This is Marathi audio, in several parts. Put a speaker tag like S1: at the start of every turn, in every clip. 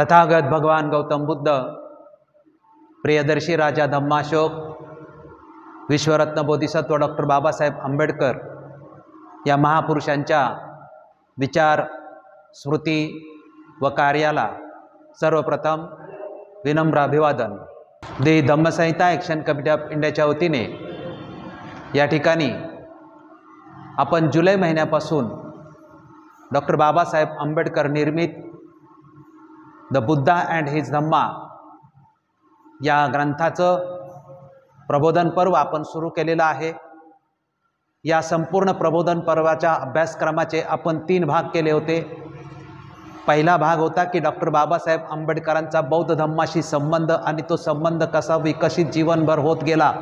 S1: तथागत भगवान गौतम बुद्ध, प्रियदर्शी राजा धम्माशोक, विश्वरत्न बोधिसत्व डॉक्टर बाबासाहेब आंबेडकर या महापुरुषांच्या विचार, स्मृती व कार्याला सर्वप्रथम विनम्र अभिवादन। दी धम्मसंहिता ॲक्शन कमिटी ऑफ इंडियाच्या वतीने या ठिकाणी आपण जुलै महिन्यापासून डॉक्टर बाबासाहेब आंबेडकर निर्मित द बुद्धा अँड हिज धम्मा या ग्रंथाचं प्रबोधन पर्व आपण सुरू केलेलं आहे। या संपूर्ण प्रबोधन पर्वाच्या अभ्यासक्रमाचे आपण 3 भाग केले होते। पहिला भाग होता की डॉक्टर बाबासाहेब आंबेडकरांचा बौद्ध धम्माशी संबंध आणि तो संबंध कसा विकसित जीवनभर होत गेला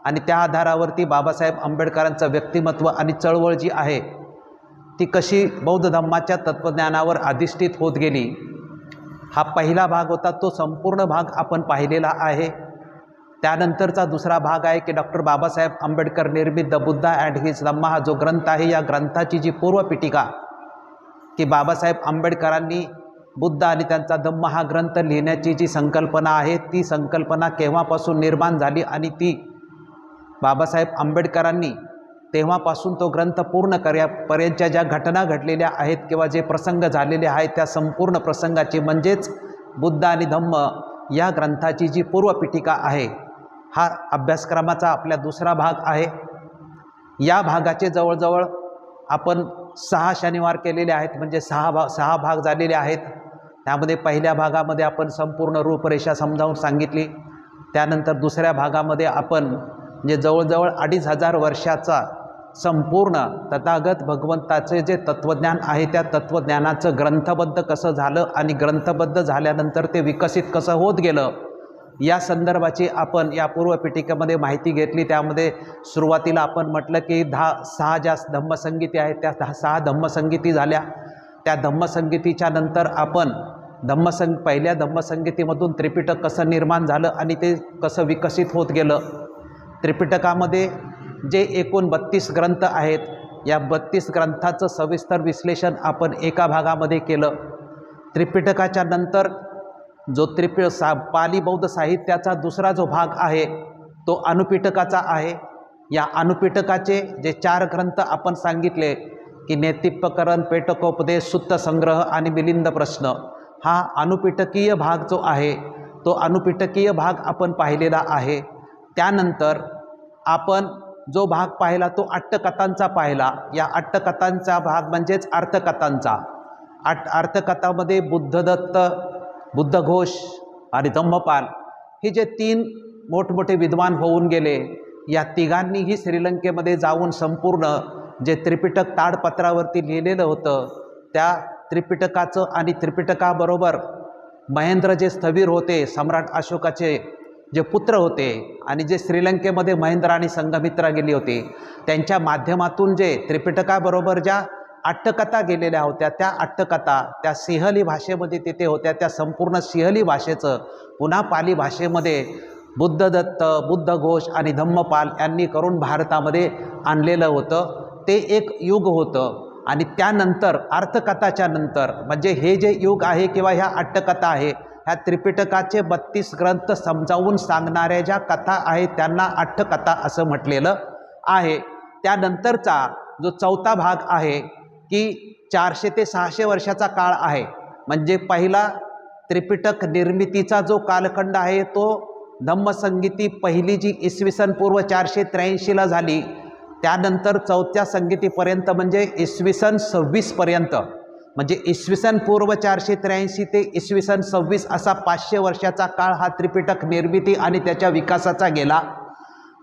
S1: आणि त्या आधारावरती बाबासाहेब आंबेडकरांचं व्यक्तिमत्व आणि चळवळ जी आहे ती कशी बौद्ध धम्माच्या तत्त्वज्ञानावर अधिष्ठित होत गेली, हा पहिला भाग होता। तो संपूर्ण भाग आपण पाहिलेला आहे। त्यानंतरचा दुसरा भाग आहे की डॉक्टर बाबासाहेब आंबेडकर निर्मित द बुद्धा अँड हिज धम्मा हा जो ग्रंथ आहे, या ग्रंथाची जी पूर्वपीठिका की बाबासाहेब आंबेडकरांनी बुद्ध आणि त्यांचा धम्म हा ग्रंथ लिहिण्याची जी संकल्पना आहे ती संकल्पना केव्हापासून निर्माण झाली आणि ती बाबासाहेब आंबेडकरांनी तेव्हापासून तो ग्रंथ पूर्ण पर्यंतच्या ज्या घटना घडलेल्या आहेत किंवा जे प्रसंग झालेले आहेत त्या संपूर्ण प्रसंगाची म्हणजेच बुद्ध आणि धम्म या ग्रंथाची जी पूर्वपीठिका आहे, हा अभ्यासक्रमाचा आपला दुसरा भाग आहे। या भागाचे जवळजवळ आपण 6 शनिवार केलेले आहेत, म्हणजे 6 भाग झालेले आहेत। त्यामध्ये पहिल्या भागामध्ये आपण संपूर्ण रूपरेषा समजावून सांगितली। त्यानंतर दुसऱ्या भागामध्ये आपण म्हणजे जवळजवळ 2500 वर्षाचा संपूर्ण तथागत भगवंताचे जे तत्त्वज्ञान आहे त्या तत्त्वज्ञानाचं ग्रंथबद्ध कसं झालं आणि ग्रंथबद्ध झाल्यानंतर ते विकसित कसं होत गेलं या संदर्भाची आपण या पूर्वपीठिकेमध्ये माहिती घेतली। त्यामध्ये सुरुवातीला आपण म्हटलं की 6 ज्या धम्मसंगीती आहेत त्या 6 धम्मसंगीती झाल्या। त्या धम्मसंगीतीच्या नंतर आपण पहिल्या धम्मसंगीतीमधून त्रिपिटक कसं निर्माण झालं आणि ते कसं विकसित होत गेलं। त्रिपिटकामध्ये जे एकूण 32 ग्रंथ आहेत, या 32 ग्रंथाचं सविस्तर विश्लेषण आपण एका भागामध्ये केलं। त्रिपिटकाच्या नंतर जो पाली बौद्ध साहित्याचा दुसरा जो भाग आहे तो अनुपिटकाचा आहे। या अनुपिटकाचे जे 4 ग्रंथ आपण सांगितले की नेतिप्पकरण, पेटकोपदेश, सुत्त संग्रह आणि मिलिंद प्रश्न, हा अनुपिटकीय भाग जो आहे तो अनुपिटकीय भाग आपण पाहिलेला आहे। त्यानंतर आपण जो भाग पाहिला तो अट्टकथांचा पाहिला। या अट्टकथांचा भाग म्हणजेच अर्थकथांचा। अर्थकथामध्ये बुद्धदत्त, बुद्धघोष आणि धम्मपाल हे जे 3 मोठमोठे विद्वान होऊन गेले, या तिघांनीही श्रीलंकेमध्ये जाऊन संपूर्ण जे त्रिपिटक ताडपत्रावरती लिहिलेलं होतं त्या त्रिपिटकाचं आणि त्रिपिटकाबरोबर महेंद्र जे स्थविर होते, सम्राट अशोकाचे जे पुत्र होते आणि जे श्रीलंकेमध्ये महेंद्र आणि संघमित्रा गेली होती, त्यांच्या माध्यमातून जे त्रिपिटकाबरोबर ज्या अट्टकथा गेलेल्या होत्या त्या अट्टकथा त्या सिंहली भाषेमध्ये तिथे होत्या। त्या संपूर्ण सिंहली भाषेचं पुन्हा पाली भाषेमध्ये बुद्धदत्त, बुद्धघोष आणि धम्मपाल यांनी करून भारतामध्ये आणलेलं होतं। ते एक युग होतं। आणि त्यानंतर अर्थकथाच्या नंतर म्हणजे हे जे युग आहे किंवा ह्या अट्टकथा आहे, ह्या त्रिपिटकाचे 32 ग्रंथ समजावून सांगणाऱ्या ज्या कथा आहेत त्यांना अट्टकथा असं म्हटलेलं आहे। त्यानंतरचा जो चौथा भाग आहे की 400 ते 600 वर्षाचा काळ आहे, म्हणजे पहिला त्रिपिटक निर्मितीचा जो कालखंड आहे तो धम्मसंगीती पहिली जी इसवी सन पूर्व 483ला झाली, त्यानंतर चौथ्या संगीतीपर्यंत म्हणजे इसवी सन 26 पर्यंत, म्हणजे इसवी सन पूर्व 483 ते इसवी सन 26 असा 500 वर्षाचा काळ हा त्रिपिटक निर्मिती आणि त्याच्या विकासाचा गेला।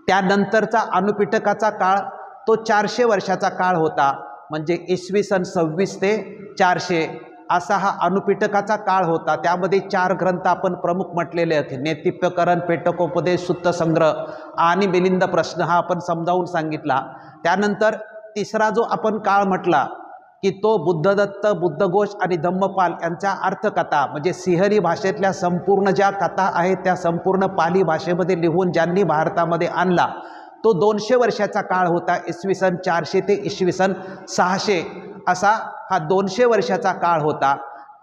S1: त्यानंतरचा अनुपिटकाचा काळ तो 400 वर्षाचा काळ होता, म्हणजे इसवी सन 26 ते 400 असा हा अनुपिटकाचा काळ होता। त्यामध्ये 4 ग्रंथ आपण प्रमुख म्हटलेले आहेत, नेतिप्पकरण, पेटकोपदेश, सुत्त संग्रह आणि मिलिंद प्रश्न हा आपण समजावून सांगितला। त्यानंतर तिसरा जो आपण काळ म्हटला की तो बुद्धदत्त, बुद्धघोष आणि धम्मपाल यांच्या अर्थकथा म्हणजे सिंहली भाषेतल्या संपूर्ण ज्या कथा आहेत त्या संपूर्ण पाली भाषेमध्ये लिहून ज्यांनी भारतामध्ये आणला तो 200 वर्षाचा काळ होता। इसवी सन 400 ते इसवी सन 600 असा हा 200 वर्षाचा काळ होता।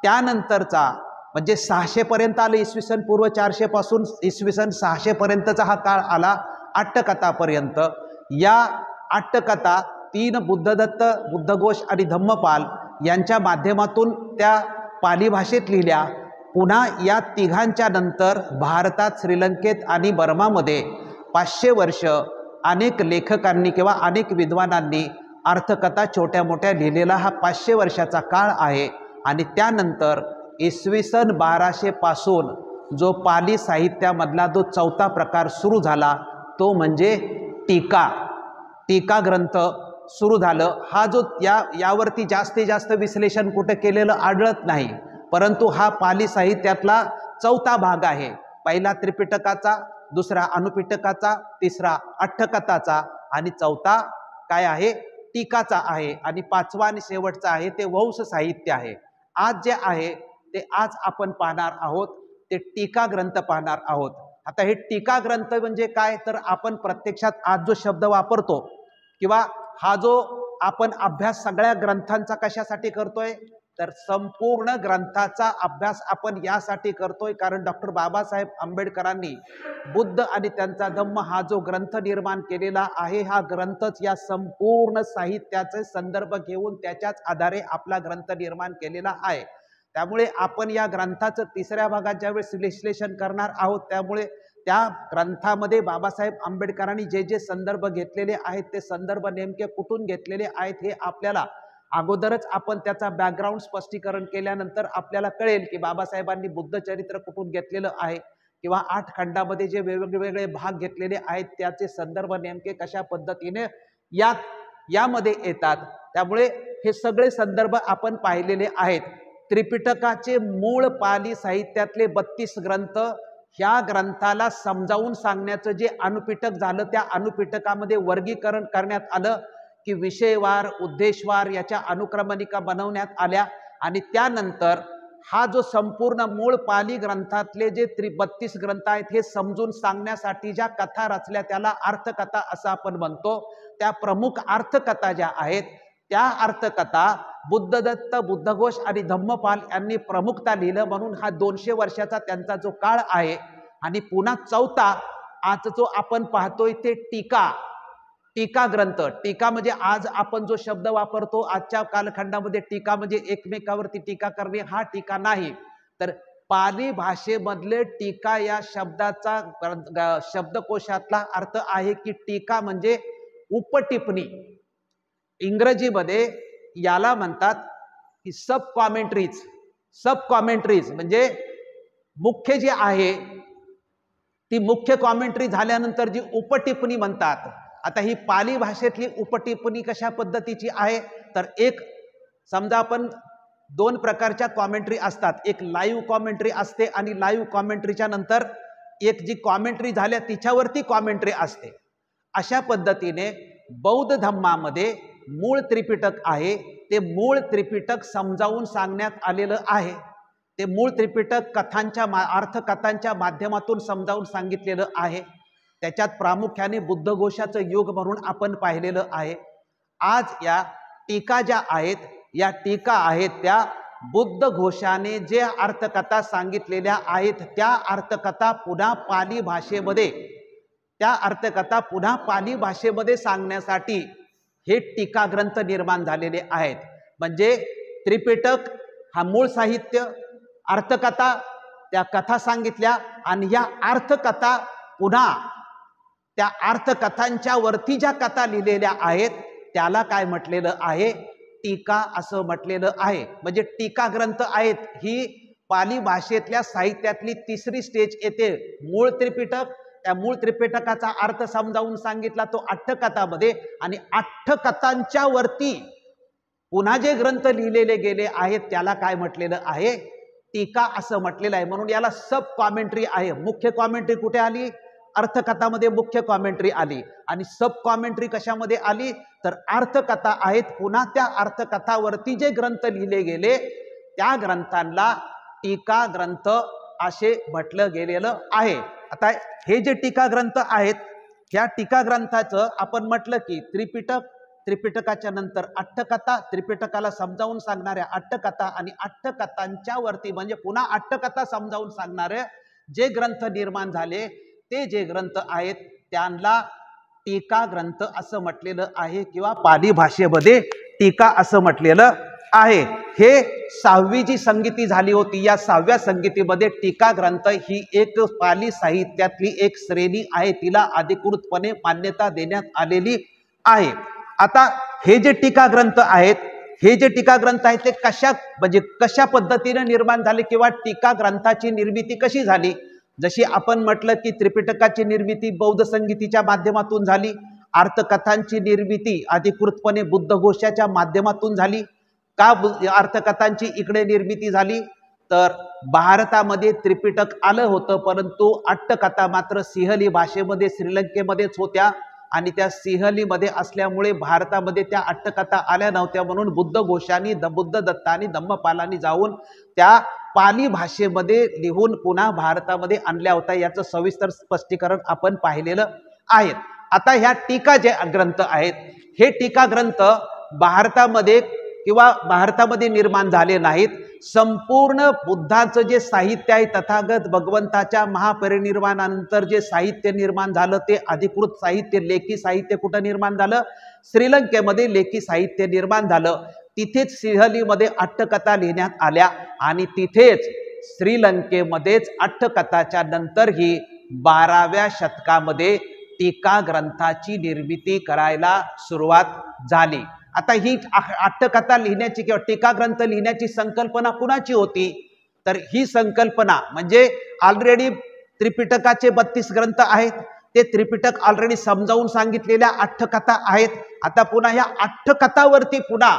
S1: त्यानंतरचा म्हणजे 600 पर्यंत आलं, इसवी सन पूर्व 400 पासून इसवी सन 600 पर्यंतचा हा काळ आला अट्टकथापर्यंत। या अट्टकथा 3 बुद्धदत्त, बुद्धघोष आणि धम्मपाल यांच्या माध्यमातून त्या पाली भाषेत लिहिल्या। पुन्हा या तिघांच्या नंतर भारतात, श्रीलंकेत आणि बर्मामध्ये 500 वर्ष अनेक लेखकांनी किंवा अनेक विद्वानांनी अर्थकथा छोट्या मोठ्या लिहिलेला हा 500 वर्षाचा काळ आहे। आणि त्यानंतर इसवी सन 1200 पासून जो पाली साहित्यामधला जो चौथा प्रकार सुरू झाला तो म्हणजे टीका। टीका ग्रंथ सुरू झालं। हा जो यावरती जास्तीत जास्त विश्लेषण कुठे केलेलं आढळत नाही, परंतु हा पाली साहित्यातला चौथा भाग आहे। पहिला त्रिपिटकाचा, दुसरा अनुपिटकाचा, तिसरा अट्टकथाचा आणि चौथा काय आहे, टीकाचा आहे। आणि पाचवा आणि शेवटचा आहे ते वंश साहित्य आहे। आज जे आहे ते आज आपण पाहणार आहोत ते टीका ग्रंथ पाहणार आहोत। आता हे टीका ग्रंथ म्हणजे काय, तर आपण प्रत्यक्षात आज जो शब्द वापरतो किंवा हा जो आपण अभ्यास सगळ्या ग्रंथांचा कशासाठी करतोय, तर संपूर्ण ग्रंथाचा अभ्यास आपण यासाठी करतोय कारण डॉक्टर बाबासाहेब आंबेडकरांनी बुद्ध आणि त्यांचा धम्म हा जो ग्रंथ निर्माण केलेला आहे, हा ग्रंथच या संपूर्ण साहित्याचे संदर्भ घेऊन त्याच्याच आधारे आपला ग्रंथ निर्माण केलेला आहे। त्यामुळे आपण या ग्रंथाचं तिसऱ्या भागात ज्यावेळेस विश्लेषण करणार आहोत, त्यामुळे त्या ग्रंथामध्ये बाबासाहेब आंबेडकरांनी जे जे संदर्भ घेतलेले आहेत ते संदर्भ नेमके कुठून घेतलेले आहेत हे आपल्याला अगोदरच आपण त्याचा बॅकग्राऊंड स्पष्टीकरण केल्यानंतर आपल्याला कळेल की बाबासाहेबांनी बुद्ध चरित्र कुठून घेतलेलं आहे किंवा 8 खंडामध्ये जे वेगवेगळे भाग घेतलेले आहेत त्याचे संदर्भ नेमके कशा पद्धतीने यामध्ये येतात। त्यामुळे हे सगळे संदर्भ आपण पाहिलेले आहेत। त्रिपिटकाचे मूळ पाली साहित्यातले 32 ग्रंथ, ह्या ग्रंथाला समजावून सांगण्याचं जे अनुपिटक झालं त्या अनुपिटकामध्ये वर्गीकरण करण्यात आलं की विषयवार, उद्देशवार याच्या अनुक्रमणिका बनवण्यात आल्या। आणि त्यानंतर हा जो संपूर्ण मूळ पाली ग्रंथातले जे 32 ग्रंथ आहेत हे समजून सांगण्यासाठी ज्या कथा रचल्या त्याला अर्थकथा असं आपण म्हणतो। त्या प्रमुख अर्थकथा ज्या आहेत त्या अर्थकथा बुद्धदत्त, बुद्धघोष आणि धम्मपाल यांनी प्रमुखता लिहिलं, म्हणून हा 200 वर्षाचा त्यांचा जो काळ आहे। आणि पुन्हा चौथा आज जो आपण पाहतोय ते टीका। टीका ग्रंथ, टीका म्हणजे आज आपण जो शब्द वापरतो आजच्या कालखंडामध्ये टीका म्हणजे एकमेकावरती टीका करणे, हा टीका नाही, तर पाली भाषेमधले टीका या शब्दाचा शब्दकोशातला अर्थ आहे की टीका म्हणजे उपटिप्पणी। इंग्रजीमध्ये याला म्हणतात की सब कॉमेंट्रीज। सब कॉमेंट्रीज म्हणजे मुख्य जे आहे ती मुख्य कॉमेंट्री झाल्यानंतर जी उपटिप्पणी म्हणतात। आता ही पाली भाषेतली उपटिप्पणी कशा पद्धतीची आहे, तर एक समजा आपण 2 प्रकारच्या कॉमेंट्री असतात, एक लाईव्ह कॉमेंट्री असते आणि लाईव्ह कॉमेंट्रीच्या नंतर एक जी कॉमेंट्री झाल्या तिच्यावरती कॉमेंट्री असते। अशा पद्धतीने बौद्ध धम्मामध्ये मूळ त्रिपिटक आहे, ते मूळ त्रिपिटक समजावून सांगण्यात आलेलं आहे। ते मूळ त्रिपिटक अर्थकथांच्या माध्यमातून समजावून सांगितलेलं आहे। त्याच्यात प्रामुख्याने बुद्धघोषाचं युग म्हणून आपण पाहिलेलं आहे। आज या टीका ज्या आहेत, या टीका आहेत त्या बुद्धघोषाने जे अर्थकथा सांगितलेल्या आहेत त्या अर्थकथा पुन्हा पाली भाषेमध्ये, त्या अर्थकथा पुन्हा पाली भाषेमध्ये सांगण्यासाठी हे टीका ग्रंथ निर्माण झालेले आहेत। म्हणजे त्रिपिटक हा मूळ साहित्य, अर्थकथा त्या कथा सांगितल्या आणि या अर्थकथा पुन्हा त्या अर्थकथांच्या वरती ज्या कथा लिहिलेल्या आहेत त्याला काय म्हटलेलं आहे, टीका असं म्हटलेलं आहे। म्हणजे टीका ग्रंथ आहेत ही पाली भाषेतल्या साहित्यातली तिसरी स्टेज येते। मूळ त्रिपिटक, त्या मूळ त्रिपिटकाचा अर्थ समजावून सांगितला तो अट्टकथामध्ये, आणि अट्टकथांच्या वरती पुन्हा जे ग्रंथ लिहिलेले गेले आहेत त्याला काय म्हटलेलं आहे, टीका असं म्हटलेलं आहे। म्हणून याला सब कॉमेंट्री आहे। मुख्य कॉमेंट्री कुठे आली, अर्थकथामध्ये मुख्य कॉमेंट्री आली, आणि सब कॉमेंट्री कशामध्ये आली, तर अर्थकथा आहेत, पुन्हा त्या अर्थकथावरती जे ग्रंथ लिहिले गेले त्या ग्रंथांना टीका ग्रंथ असे म्हटलं गेलेलं आहे। आता हे जे टीका ग्रंथ आहेत, ह्या टीका ग्रंथाचं आपण म्हटलं की त्रिपिटक, त्रिपिटकाच्या नंतर अट्टकथा, त्रिपिटकाला समजावून सांगणाऱ्या अट्टकथा आणि अट्टकथांच्या वरती म्हणजे पुन्हा अट्टकथा समजावून सांगणारे जे ग्रंथ निर्माण झाले ते जे ग्रंथ आहेत त्यांना टीका ग्रंथ असं म्हटलेलं आहे किंवा पाली भाषेमध्ये टीका असं म्हटलेलं आहे। हे 6वी जी संगीती झाली होती या 6व्या संगीतीमध्ये टीका ग्रंथ ही एक पाली साहित्यातली एक श्रेणी आहे, तिला अधिकृतपणे मान्यता देण्यात आलेली आहे। आता हे जे टीका ग्रंथ आहेत ते कशा पद्धतीने निर्माण झाले किंवा टीका ग्रंथाची निर्मिती कशी झाली। जशी आपण म्हटलं की त्रिपिटकाची निर्मिती बौद्ध संगीतीच्या माध्यमातून झाली, अर्थकथांची निर्मिती अधिकृतपणे बुद्धघोषाच्या माध्यमातून झाली। का अर्थकथांची इकडे निर्मिती झाली तर भारतामध्ये त्रिपिटक आलं होतं परंतु अट्टकथा मात्र सिंहली भाषेमध्ये श्रीलंकेमध्येच होत्या आणि त्या सिंहलीमध्ये असल्यामुळे भारतामध्ये त्या अट्टकथा आल्या नव्हत्या, म्हणून बुद्धघोषांनी बुद्धदत्तांनी धम्मपालांनी जाऊन त्या पाली भाषेमध्ये लिहून पुन्हा भारतामध्ये आणल्या होत्या। याचं सविस्तर स्पष्टीकरण आपण पाहिलेलं आहे। आता ह्या टीका जे ग्रंथ आहेत हे टीका ग्रंथ भारतामध्ये निर्माण झाले नाहीत। संपूर्ण बुद्धाचं जे साहित्य आहे तथागत भगवंताच्या महापरिनिर्वाणानंतर जे साहित्य निर्माण झालं ते अधिकृत साहित्य लेखी साहित्य कुठं निर्माण झालं, श्रीलंकेमध्ये लेखी साहित्य निर्माण झालं। तिथेच सिंहलीमध्ये अट्टकथा लिहिण्यात आल्या आणि तिथेच श्रीलंकेमध्येच अट्टकथाच्या नंतर ही 12व्या शतकामध्ये टीका ग्रंथाची निर्मिती करायला सुरुवात झाली। आता ही अट्टकथा लिहिण्याची किंवा टीका ग्रंथ लिहिण्याची संकल्पना कुणाची होती तर ही संकल्पना म्हणजे ऑलरेडी त्रिपिटकाचे 32 ग्रंथ आहेत, ते त्रिपिटक ऑलरेडी समजावून सांगितलेल्या अट्टकथा आहेत। आता पुन्हा या अट्टकथावरती पुन्हा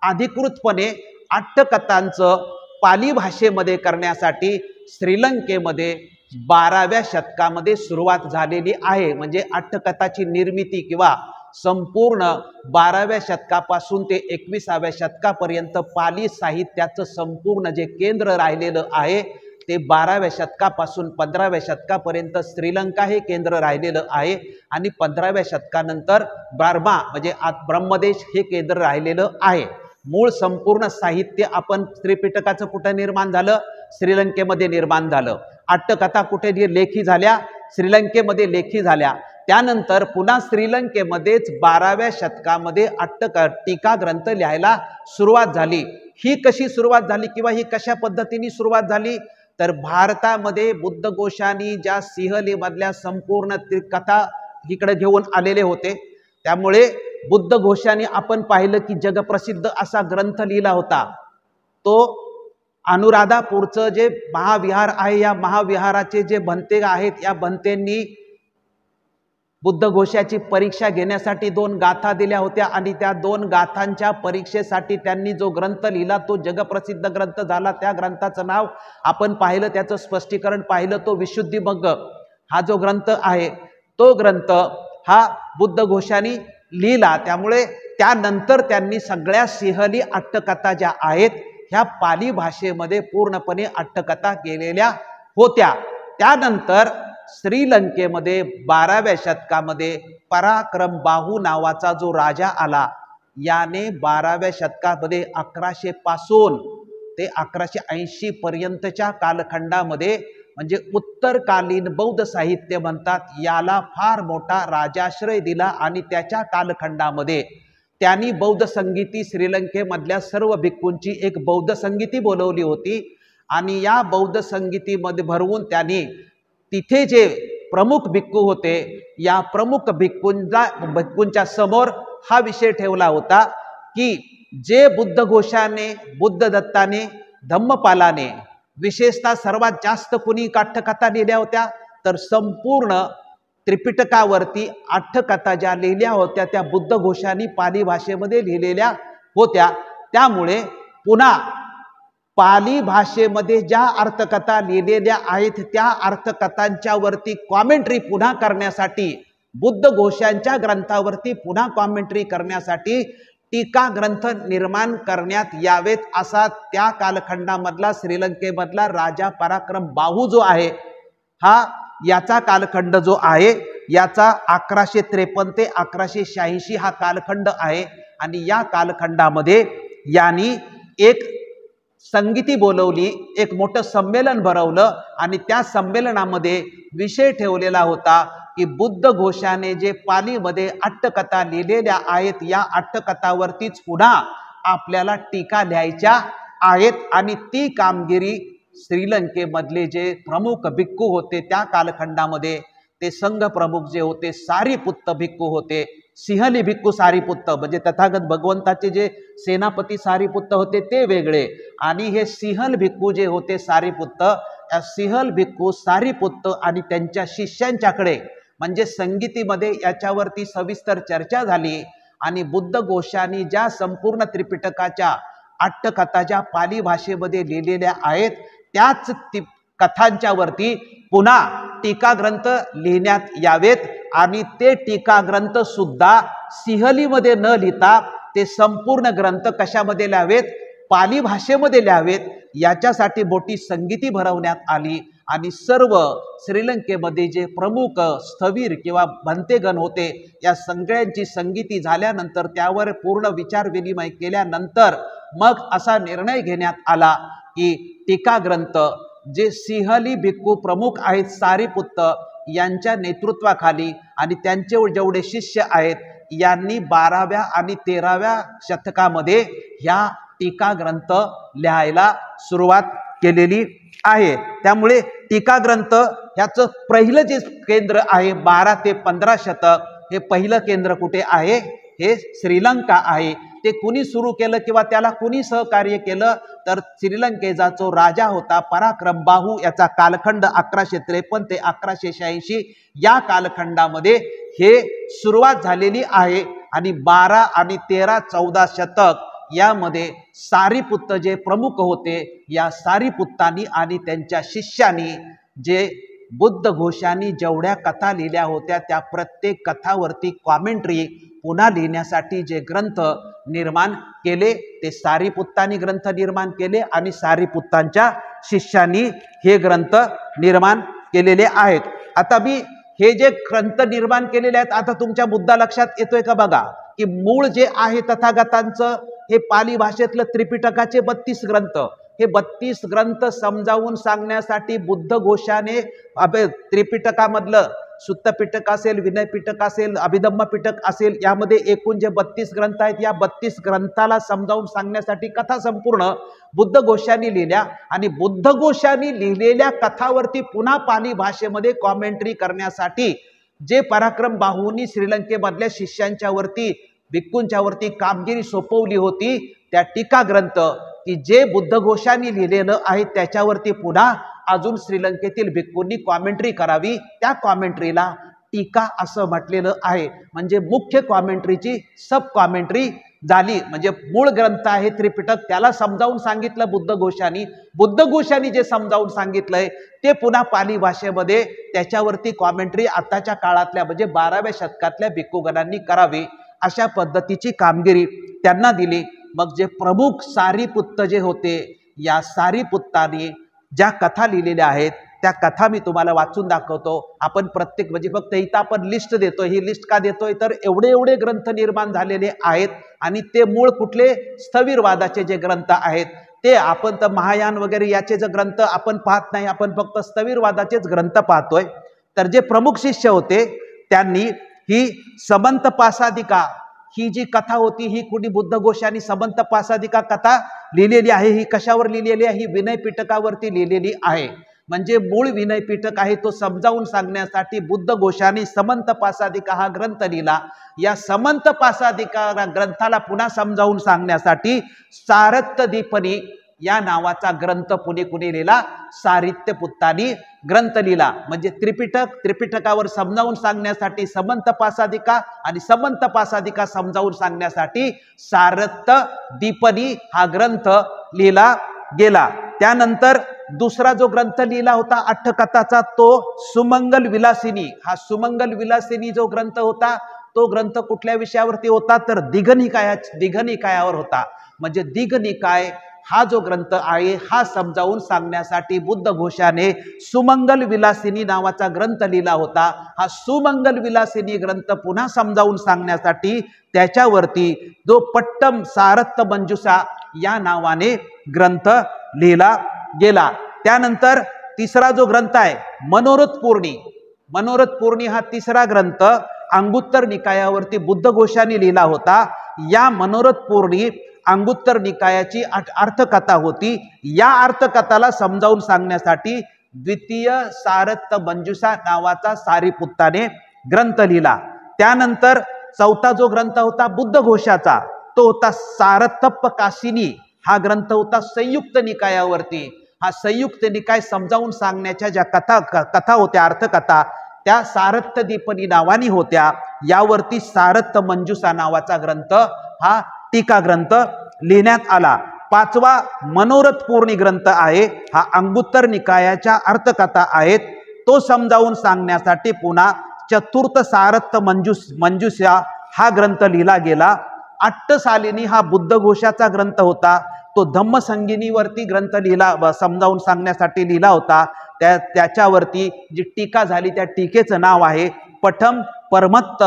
S1: अधिकृतपणे अट्टकथांचं पाली भाषेमध्ये करण्यासाठी श्रीलंकेमध्ये 12व्या शतकामध्ये सुरुवात झालेली आहे। म्हणजे अट्टकथाची निर्मिती किंवा संपूर्ण 12व्या शतकापासून ते 21व्या शतकापर्यंत पाली साहित्याचं संपूर्ण जे केंद्र राहिलेलं आहे ते 12व्या शतकापासून 15व्या शतकापर्यंत श्रीलंका हे केंद्र राहिलेलं आहे आणि 15व्या शतकानंतर बर्मा म्हणजे ब्रह्मदेश हे केंद्र राहिलेलं आहे। मूळ संपूर्ण साहित्य आपण त्रिपिटकाचं कुठे निर्माण झालं, श्रीलंकेमध्ये निर्माण झालं। अट्टकथा कुठे लेखी झाल्या, श्रीलंकेमध्ये लेखी झाल्या। त्यानंतर पुन्हा श्रीलंकेमध्येच 12व्या शतकामध्ये टीका ग्रंथ लिहायला सुरुवात झाली। ही कशी सुरुवात झाली किंवा ही कशा पद्धतीने सुरुवात झाली तर भारतामध्ये बुद्धघोषांनी ज्या सिंहलीमधल्या संपूर्ण कथा इकडे घेऊन आलेले होते, त्यामुळे बुद्धघोषांनी आपण पाहिलं की जगप्रसिद्ध असा ग्रंथ लिहिला होता। तो अनुराधापूरचं जे महाविहार आहे या महाविहाराचे जे भंते आहेत या भंतेंनी बुद्धघोषाची परीक्षा घेण्यासाठी 2 गाथा दिल्या होत्या आणि त्या 2 गाथांच्या परीक्षेसाठी त्यांनी जो ग्रंथ लिहिला तो जगप्रसिद्ध ग्रंथ झाला। त्या ग्रंथाचं नाव आपण पाहिलं, त्याचं स्पष्टीकरण पाहिलं, तो विशुद्धीमग्ग हा जो ग्रंथ आहे तो ग्रंथ हा बुद्धघोषांनी लिहिला। त्यामुळे त्यानंतर त्यांनी सगळ्या सिंहली अट्टकथा ज्या आहेत ह्या पाली भाषेमध्ये पूर्णपणे अट्टकथा केलेल्या होत्या। त्यानंतर श्रीलंकेमध्ये 12व्या शतकामध्ये पराक्रम बाहू नावाचा जो राजा आला, याने 12व्या शतकामध्ये 1100 पासून ते 1180 पर्यंतच्या कालखंडामध्ये म्हणजे उत्तरकालीन बौद्ध साहित्य म्हणतात याला फार मोठा राजाश्रय दिला आणि त्याच्या कालखंडामध्ये त्यांनी बौद्ध संगीती श्रीलंकेमधल्या सर्व भिक्खूंची एक बौद्ध संगीती बोलवली होती आणि या बौद्ध संगीतीमध्ये भरवून त्यांनी तिथे जे प्रमुख भिक्खू होते या प्रमुख भिक्खूंच्या समोर हा विषय ठेवला होता की जे बुद्धघोषाने, बुद्धदत्ताने, धम्मपालाने विशेषतः सर्वात जास्त कुणी अट्टकथा लिहिल्या होत्या तर संपूर्ण त्रिपिटकावरती अट्टकथा ज्या लिहिल्या होत्या त्या बुद्धघोषांनी पाली भाषेमध्ये लिहिलेल्या होत्या। त्यामुळे पुन्हा पाली भाषेमध्ये ज्या अर्थकथा लिहिलेल्या आहेत त्या अर्थकथांच्या वरती कॉमेंट्री पुन्हा करण्यासाठी, बुद्धघोषांच्या ग्रंथावरती पुन्हा कॉमेंट्री करण्यासाठी टीका ग्रंथ निर्माण करण्यात यावेत असा त्या कालखंडामधला श्रीलंकेमधला राजा पराक्रम बाहू जो आहे हा याचा कालखंड जो आहे याचा 1153 ते 1186 हा कालखंड आहे आणि या कालखंडामध्ये यांनी एक संगीती बोलवली, एक मोठं संमेलन भरवलं आणि त्या संमेलनामध्ये विषय ठेवलेला होता की बुद्ध घोषाने जे पालीमध्ये अट्टकथा लिहिलेल्या आहेत या अट्टकथावरतीच पुन्हा आपल्याला टीका लिहायच्या आहेत आणि ती कामगिरी श्रीलंकेमधले जे प्रमुख भिक्खू होते त्या कालखंडामध्ये ते संघ प्रमुख जे होते सारीपुत्त भिक्खू होते, सिंहली भिक्खू सारीपुत्त म्हणजे तथागत भगवंताचे जे सेनापती सारीपुत्त होते ते वेगळे आणि हे सिंहल भिक्खू जे होते सारीपुत्त, या सिंहल भिक्खू सारीपुत्त आणि त्यांच्या शिष्यांच्याकडे म्हणजे संगीतीमध्ये याच्यावरती सविस्तर चर्चा झाली आणि बुद्ध घोषांनी ज्या संपूर्ण त्रिपिटकाच्या अट्टकथा ज्या पाली भाषेमध्ये लिहिलेल्या आहेत त्याच कथांच्या वरती पुन्हा टीका ग्रंथ लिहिण्यात यावेत आणि ते टीका ग्रंथ सुद्धा सिंहलीमध्ये न लिहिता ते संपूर्ण ग्रंथ कशामध्ये लिहावेत, पाली भाषेमध्ये लिहावेत याच्यासाठी मोठी संगीती भरवण्यात आली आणि सर्व श्रीलंकेमध्ये जे प्रमुख स्थवीर किंवा भंतेगण होते या सगळ्यांची संगीती झाल्यानंतर त्यावर पूर्ण विचार विनिमय केल्यानंतर मग असा निर्णय घेण्यात आला की टीका ग्रंथ जे सिंहली भिक्खू प्रमुख आहेत सारीपुत्त यांच्या नेतृत्वाखाली आणि त्यांचे जेवढे शिष्य आहेत यांनी 12व्या आणि 13व्या शतकामध्ये ह्या टीका ग्रंथ लिहायला सुरुवात केलेली आहे। त्यामुळे टीका ग्रंथ ह्याचं पहिलं जे केंद्र आहे 12 ते 15 शतक हे पहिलं केंद्र कुठे आहे, हे श्रीलंका आहे। ते कुणी सुरू केलं किंवा त्याला कुणी सहकार्य केलं तर श्रीलंकेचा जो राजा होता पराक्रम बाहू याचा कालखंड 1153 ते 1186 या कालखंडामध्ये हे सुरुवात झालेली आहे आणि 12 आणि 13, 14 शतक यामध्ये सारीपुत्त जे प्रमुख होते या सारीपुत्तांनी आणि त्यांच्या शिष्यांनी जे बुद्ध घोषांनी जेवढ्या कथा लिहिल्या होत्या त्या प्रत्येक कथावरती कॉमेंट्री पुन्हा लिहिण्यासाठी जे ग्रंथ निर्माण केले ते सारीपुत्तांनी ग्रंथ निर्माण केले आणि सारीपुत्तांच्या शिष्यांनी हे ग्रंथ निर्माण केलेले आहेत। आता मी हे जे ग्रंथ निर्माण केलेले आहेत आता तुमच्या मुद्दा लक्षात येतोय का बघा की मूळ जे आहे तथागतांचं हे पाली भाषेतलं त्रिपिटकाचे 32 ग्रंथ, हे 32 ग्रंथ समजावून सांगण्यासाठी बुद्ध घोषाने त्रिपिटकामधलं सुत्त पिटक असेल, विनय पिटक असेल, अभिधम्म पिटक असेल यामध्ये एकूण जे 32 ग्रंथ आहेत या 32 ग्रंथाला समजावून सांगण्यासाठी कथा संपूर्ण बुद्ध घोषांनी लिहिल्या आणि बुद्ध घोषांनी लिहिलेल्या कथावरती पुन्हा पाली भाषेमध्ये कॉमेंट्री करण्यासाठी जे पराक्रम बाहूंनी श्रीलंकेमधल्या शिष्यांच्या वरती भिक्खूंच्या वरती कामगिरी सोपवली होती त्या टीका ग्रंथ की जे बुद्ध घोषांनी लिहिलेलं आहे त्याच्यावरती पुन्हा अजून श्रीलंकेतील भिक्खूंनी कॉमेंट्री करावी, त्या कॉमेंट्रीला टीका असं म्हटलेलं आहे। म्हणजे मुख्य कॉमेंट्रीची सब कॉमेंट्री झाली, म्हणजे मूळ ग्रंथ आहे त्रिपिटक त्याला समजावून सांगितलं बुद्ध घोषांनी, बुद्ध घोषांनी जे समजावून सांगितलंय ते पुन्हा पाली भाषेमध्ये त्याच्यावरती कॉमेंट्री आताच्या काळातल्या म्हणजे 12व्या शतकातल्या भिक्खूगणांनी करावी अशा पद्धतीची कामगिरी त्यांना दिली। मग जे प्रमुख सारीपुत्त जे होते या सारीपुत्तांनी ज्या कथा लिहिलेल्या आहेत त्या कथा मी तुम्हाला वाचून दाखवतो। आपण प्रत्येक म्हणजे फक्त इथं आपण लिस्ट देतोय, ही लिस्ट का देतोय तर एवढे ग्रंथ निर्माण झालेले आहेत आणि ते मूळ कुठले स्थविरवादाचे जे ग्रंथ आहेत ते आपण तर महायान वगैरे याचे जे ग्रंथ आपण पाहत नाही, आपण फक्त स्थविरवादाचेच ग्रंथ पाहतोय। तर जे प्रमुख शिष्य होते त्यांनी ही समंतपासादिका ही जी कथा होती ही कुणी बुद्ध घोषांनी समंतपासादिका कथा लिहिलेली आहे। ही कशावर लिहिलेली आहे, ही विनय पिटकावरती लिहिलेली आहे। म्हणजे मूळ विनय पिटक आहे तो समजावून सांगण्यासाठी बुद्ध घोषांनी समंतपासादिका हा ग्रंथ लिहिला। या समंतपासादिका ग्रंथाला पुन्हा समजावून सांगण्यासाठी सारत्तदीपनी या नावाचा ग्रंथ कुणी लिहिला, सारित्यपुत्तांनी ग्रंथ लिहिला। म्हणजे त्रिपिटकावर समजावून सांगण्यासाठी समंतपासादिका आणि समंतपासादिका समजावून सांगण्यासाठी सारत्तदीपनी हा ग्रंथ लिहिला गेला। त्यानंतर दुसरा जो ग्रंथ लिहिला होता अट्टकथाचा तो सुमंगल विलासिनी, हा सुमंगल विलासिनी जो ग्रंथ होता तो ग्रंथ कुठल्या विषयावरती होता तर दिघनिकायावर होता। म्हणजे दिघनिकाय हा जो ग्रंथ आहे हा समजावून सांगण्यासाठी बुद्ध घोषाने सुमंगल विलासिनी नावाचा ग्रंथ लिहिला होता। हा सुमंगल विलासिनी ग्रंथ पुन्हा समजावून सांगण्यासाठी त्याच्यावरती जो पट्टम सारत्त मंजुषा या नावाने ग्रंथ लिहिला गेला। त्यानंतर तिसरा जो ग्रंथ आहे मनोरथ पूर्णी, मनोरथ पूर्णी हा तिसरा ग्रंथ अंगुत्तर निकायावरती बुद्ध घोषाने लिहिला होता। या मनोरथ पूर्णी अंगुत्तर निकायाची अर्थकथा होती। या अर्थकथाला समजावून सांगण्यासाठी द्वितीय सारत्त मंजुषा नावाचा सारीपुत्ताने ग्रंथ लिहिला। त्यानंतर चौथा जो ग्रंथ होता बुद्ध घोषाचा तो होता सारतप्प कासिनी, हा ग्रंथ होता संयुक्त निकायावरती। हा संयुक्त निकाय समजावून सांगण्याच्या ज्या कथा होत्या अर्थकथा त्या सारत्त दीपनी नावानी होत्या। यावरती सारत्त मंजुषा नावाचा ग्रंथ हा टीका ग्रंथ लिहिण्यात आला। पाचवा मनोरथ पूर्णी ग्रंथ आहे, हा अंगुत्तर निकायाच्या अर्थकथा आहेत। तो समजावून सांगण्यासाठी पुन्हा चतुर्थ सारत्त मंजुषा हा ग्रंथ लिहिला गेला। अट्टसालिनी हा बुद्ध घोषाचा ग्रंथ होता, तो धम्मसंगिनीवरती ग्रंथ लिहिला समजावून सांगण्यासाठी लिहिला होता। त्याच्यावरती जी टीका झाली त्या टीकेचं नाव आहे पठम परमत्त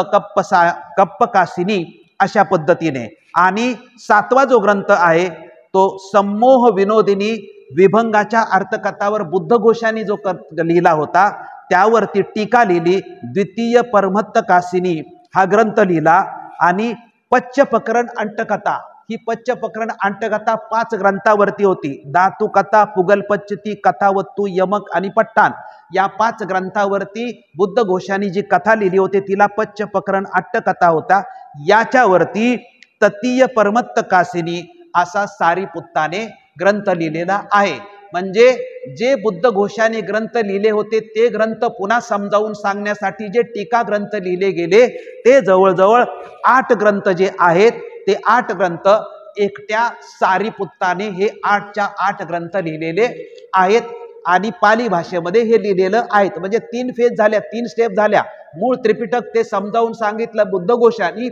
S1: कप्पकासिनी अशा पद्धतीने। आणि सातवा जो ग्रंथ आहे तो सम्मोह विनोदिनी विभंगाच्या अर्थकथावर बुद्ध घोषाने जो लिहिला होता त्यावरती टीका लिहिली, द्वितीय परमत्त कासिनी हा ग्रंथ लिहिला। आणि पच्च प्रकरण अंटकथा, ही पच्च प्रकरण अंटकथा 5 ग्रंथावरती होती। धातु कथा, पुगलपच्चती, कथावत्तू, यमक आणि पट्टाण या 5 ग्रंथावरती बुद्ध घोषाने जी कथा लिहिली होती तिला पच्च प्रकरण अंटकथा होता। याच्यावरती ततीय परमत्त कासिनी असा सारीपुत्ताने ग्रंथ लिहिलेला आहे। म्हणजे जे बुद्ध घोषाने ग्रंथ लिहिले होते ते ग्रंथ पुन्हा समजावून सांगण्यासाठी जे टीका ग्रंथ लिहिले गेले ते जवळजवळ 8 ग्रंथ जे आहेत ते 8 ग्रंथ एकट्या सारीपुत्ताने हे 8च्या 8 ग्रंथ लिहिलेले आहेत आणि पाली भाषेमध्ये हे लिहिलेलं आहेत। म्हणजे 3 फेज झाल्या, 3 स्टेप झाल्या। मूळ त्रिपिटक ते समजावून सांगितलं बुद्ध घोषाने,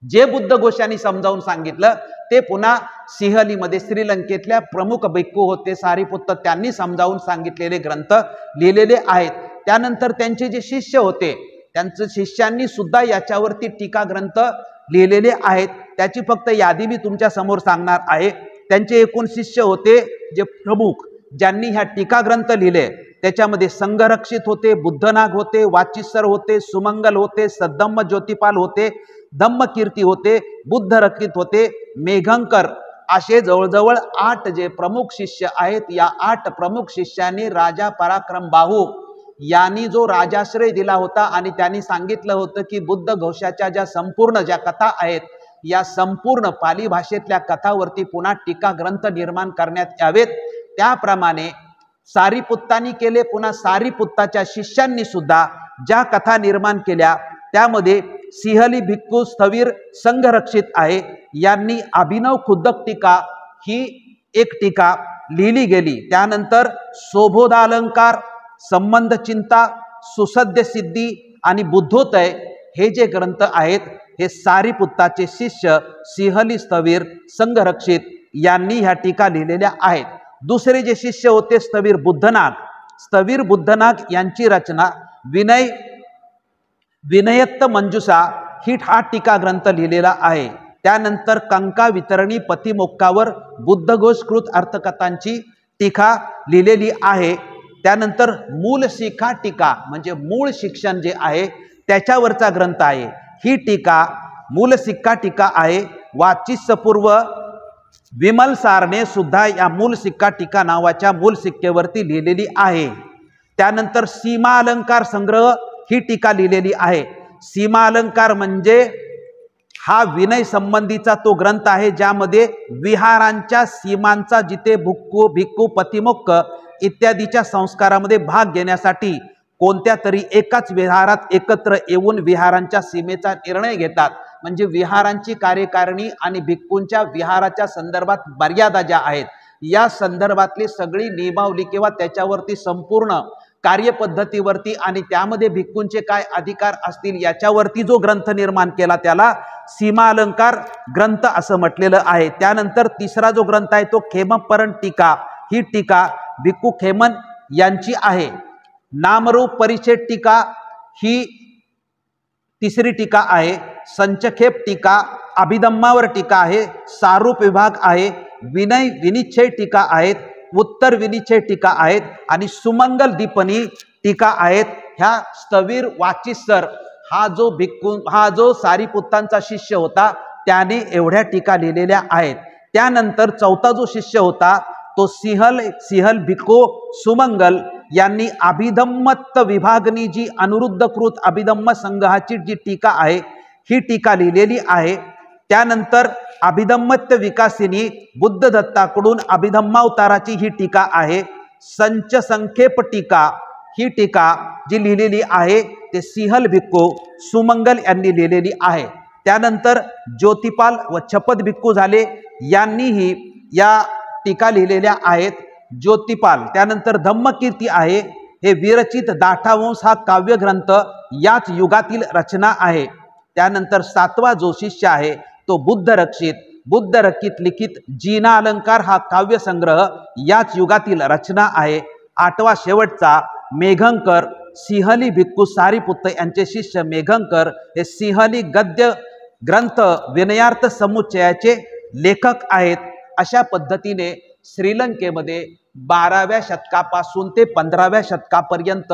S1: जे बुद्ध घोषाने समजावून सांगितलं ते पुन्हा सिंहलीमध्ये श्रीलंकेतल्या प्रमुख भिक्खू होते सारीपुत्त, त्यांनी समजावून सांगितलेले ग्रंथ लिहिलेले आहेत। त्यानंतर त्यांचे जे शिष्य होते त्यांच्या शिष्यांनी सुद्धा याच्यावरती टीका ग्रंथ लिहिलेले आहेत। त्याची फक्त यादी मी तुमच्या समोर सांगणार आहे। त्यांचे एकूण शिष्य होते जे प्रमुख ज्यांनी ह्या टीका ग्रंथ लिहिले त्याच्यामध्ये संघरक्षित होते, बुद्धनाग होते, वाचिस्सर होते, सुमंगल होते, सद्धम्म ज्योतिपाल होते, धम्मकीर्ती होते, बुद्ध रक्षित होते, मेघंकर असे जवळजवळ 8 जे प्रमुख शिष्य आहेत। या 8 प्रमुख शिष्यांनी राजा पराक्रम बाहू यांनी जो राजाश्रय दिला होता आणि त्यांनी सांगितलं होतं की बुद्ध घोषाच्या ज्या संपूर्ण ज्या कथा आहेत या संपूर्ण पाली भाषेतल्या कथावरती पुन्हा टीका ग्रंथ निर्माण करण्यात यावेत। त्याप्रमाणे सारीपुत्तांनी केले। पुन्हा सारीपुत्ताच्या शिष्यांनी सुद्धा ज्या कथा निर्माण केल्या त्यामध्ये सिंहली भिक्खू स्थवीर संघरक्षित आहे, यांनी अभिनव खुद्दक टीका ही एक टीका लिहिली गेली। त्यानंतर शोभोदालंकार, संबंध चिंता, सुसद्य सिद्धी आणि बुद्धोदय हे जे ग्रंथ आहेत हे सारीपुत्ताचे शिष्य सिंहली स्थवीर संघरक्षित यांनी ह्या टीका लिहिलेल्या आहेत। दुसरे जे शिष्य होते स्थवीर बुद्धनाग यांची रचना विनयत्त मंजुषा ही हा टीका ग्रंथ लिहिलेला आहे। त्यानंतर कंका वितरणी पतिमोक्कावर बुद्धघोषकृत अर्थकथांची टीका लिहिलेली आहे। त्यानंतर मूल शिखा टीका म्हणजे मूळ शिक्षण जे आहे त्याच्यावरचा ग्रंथ आहे। ही टीका मूल शिखा टीका आहे। वाचिस्सपूर्व विमल सारने सुद्धा या मूल सिक्का टीका नावाच्या मूल सिक्केवरती लिहिलेली आहे। त्यानंतर सीमा अलंकार संग्रह ही टीका लिहिलेली आहे। सीमा अलंकार म्हणजे हा विनय संबंधीचा तो ग्रंथ आहे ज्यामध्ये विहारांच्या सीमांचा जिथे भिक्खू पतिमोक्क इत्यादीच्या संस्कारामध्ये भाग घेण्यासाठी कोणत्या तरी एकाच विहारात एकत्र येऊन विहारांच्या सीमेचा निर्णय घेतात। म्हणजे विहारांची कार्यकारिणी आणि भिक्खूंच्या विहाराच्या संदर्भात मर्यादा ज्या आहेत या संदर्भातली सगळी नियमावली किंवा त्याच्यावरती संपूर्ण कार्यपद्धतीवरती आणि त्यामध्ये भिक्खूंचे काय अधिकार असतील याच्यावरती जो ग्रंथ निर्माण केला त्याला सीमालंकार ग्रंथ असं म्हटलेलं आहे। त्यानंतर तिसरा जो ग्रंथ आहे तो खेमपरण टीका, ही टीका भिक्खू खेमन यांची आहे। नामरूप परिच्छेद टीका ही तिसरी टीका आहे। संचक्षेप टीका, अभिधम्मावर टीका आहे, सारूप विभाग आहे, विनय विनिश्चय टीका आहेत, उत्तर विनिश्चय टीका आहेत आणि सुमंगल दीपनी टीका आहेत। ह्या स्थवीर वाचीसर हा जो सारीपुत्तांचा शिष्य होता त्याने एवढ्या टीका लिहिलेल्या आहेत। त्यानंतर चौथा जो शिष्य होता तो सिंहल भिक्खू सुमंगल यांनी अभिधम्मत्त विभागनी जी अनुरुद्धकृत अभिधम्म संग्रहाची जी टीका आहे ही टीका लिहिलेली आहे। त्यानंतर अभिधम्मत्त विकासिनी बुद्ध दत्ताकडून अभिधम्मावताराची ही टीका आहे। संच संक्षेप टीका ही टीका जी लिहिलेली आहे ते सिंहल भिक्खू सुमंगल यांनी लिहिलेली आहे। त्यानंतर ज्योतिपाल व छपद भिक्खू झाले यांनीही या टीका लिहिलेल्या आहेत। ज्योतिपाल, त्यानंतर धम्मकीर्ती आहे, हे विरचित दाठावंश हा काव्य ग्रंथ याच युगातील रचना आहे। त्यानंतर सातवा जो शिष्य आहे तो बुद्ध रक्षित लिखित जीना अलंकार हा काव्य संग्रह याच युगातील रचना आहे। आठवा शेवटचा मेघंकर, सिंहली भिक्खू सारीपुत्त यांचे शिष्य मेघंकर हे सिंहली गद्य ग्रंथ विनयार्थ समुच्चयाचे लेखक आहेत। अशा पद्धतीने श्रीलंकेमध्ये 12व्या शतकापासून ते 15व्या शतकापर्यंत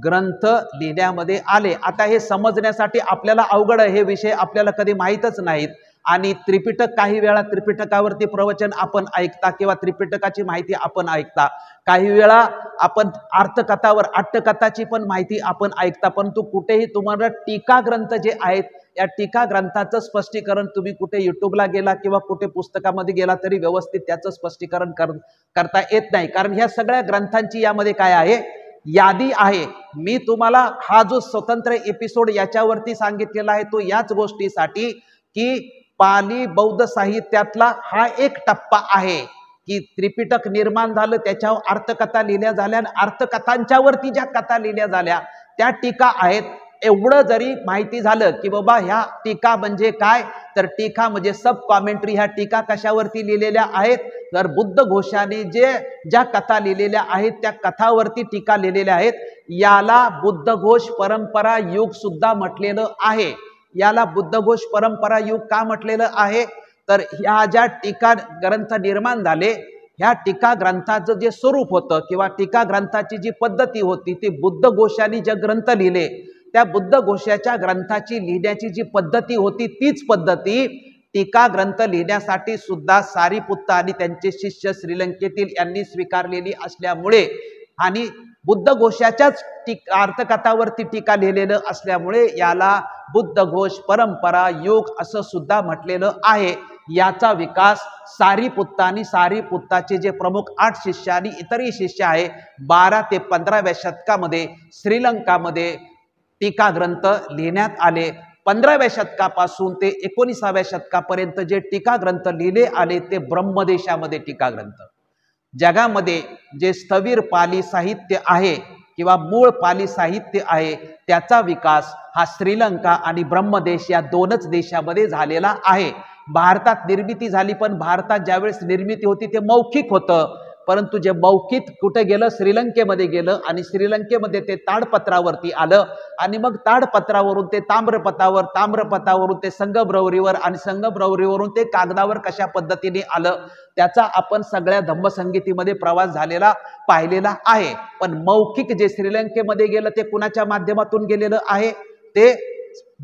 S1: ग्रंथ लिहिण्यामध्ये आले। आता हे समजण्यासाठी आपल्याला अवघड आहे, हे विषय आपल्याला कधी माहीतच नाहीत आणि त्रिपिटक, काही वेळा त्रिपिटकावरती प्रवचन आपण ऐकता किंवा त्रिपिटकाची माहिती आपण ऐकता, काही वेळा आपण अर्थकथावर अट्टकथाची पण माहिती आपण ऐकता, परंतु कुठेही तुम्हाला टीका ग्रंथ जे आहेत या टीका ग्रंथाचं स्पष्टीकरण तुम्ही कुठे युट्यूबला गेला किंवा कुठे पुस्तकामध्ये गेला तरी व्यवस्थित त्याचं स्पष्टीकरण करता येत नाही। कारण ह्या सगळ्या ग्रंथांची यामध्ये काय आहे, यादी आहे। मी तुम्हाला हा जो स्वतंत्र एपिसोड याच्यावरती सांगितलेला आहे तो याच गोष्टीसाठी की पाली बौद्ध साहित्यातला हा एक टप्पा आहे की त्रिपिटक निर्माण झालं, त्याच्यावर अर्थकथा लिहिल्या झाल्या आणि अर्थकथांच्यावरती ज्या कथा लिहिल्या झाल्या त्या टीका आहेत। एवढं जरी माहिती झालं की बाबा ह्या टीका म्हणजे काय, तर टीका म्हणजे सब कॉमेंट्री। ह्या टीका कशावरती लिहिलेल्या आहेत, तर बुद्ध घोषाने ज्या कथा लिहिलेल्या आहेत त्या कथावरती टीका लिहिलेल्या आहेत। याला बुद्धघोष परंपरा युग सुद्धा म्हटलेलं आहे। याला बुद्धघोष परंपरा युग का म्हटलेलं आहे, तर ह्या ज्या टीका ग्रंथ निर्माण झाले ह्या टीका ग्रंथाचं जे स्वरूप होतं किंवा टीका ग्रंथाची जी पद्धती होती ती बुद्धघोषाने जे ग्रंथ लिहिले त्या बुद्धघोषाच्या ग्रंथाची लिहिण्याची जी पद्धती होती तीच पद्धती टीका ग्रंथ लिहिण्यासाठी सुद्धा सारीपुत्त आणि त्यांचे शिष्य श्रीलंकेतील यांनी स्वीकारलेली असल्यामुळे आणि बुद्धघोषाच्याच अर्थकथावरती टीका लिहिलेलं असल्यामुळे याला बुद्धघोष परंपरा युग असं सुद्धा म्हटलेलं आहे। याचा विकास सारीपुत्ताचे जे प्रमुख 8 शिष्य आणि इतरही शिष्य आहे 12 ते 15व्या शतकामध्ये श्रीलंकामध्ये टीका ग्रंथ लिहिण्यात आले। 15व्या शतकापासून ते 19व्या शतकापर्यंत जे टीका ग्रंथ लिहिले आले ते ब्रह्मदेशामध्ये टीका ग्रंथ, जगामध्ये जे स्थवीर पाली साहित्य आहे किंवा मूळ पाली साहित्य आहे त्याचा विकास हा श्रीलंका आणि ब्रह्मदेश या दोनच देशामध्ये झालेला आहे। भारतात निर्मिती झाली, पण भारतात ज्यावेळेस निर्मिती होती ते मौखिक होतं, परंतु जे मौखिक कुठे गेलं, श्रीलंकेमध्ये गेलं आणि श्रीलंकेमध्ये ते ताडपत्रावरती आलं आणि मग ताडपत्रावरून ते ताम्रपत्रावर, ताम्रपत्रावरून ते संगमरवरीवर आणि संगमरवरीवरून ते कागदावर कशा पद्धतीने आलं त्याचा आपण सगळ्या धम्मसंगीतीमध्ये प्रवास झालेला पाहिलेला आहे। पण मौखिक जे श्रीलंकेमध्ये गेलं ते कुणाच्या माध्यमातून गेलेलं आहे, ते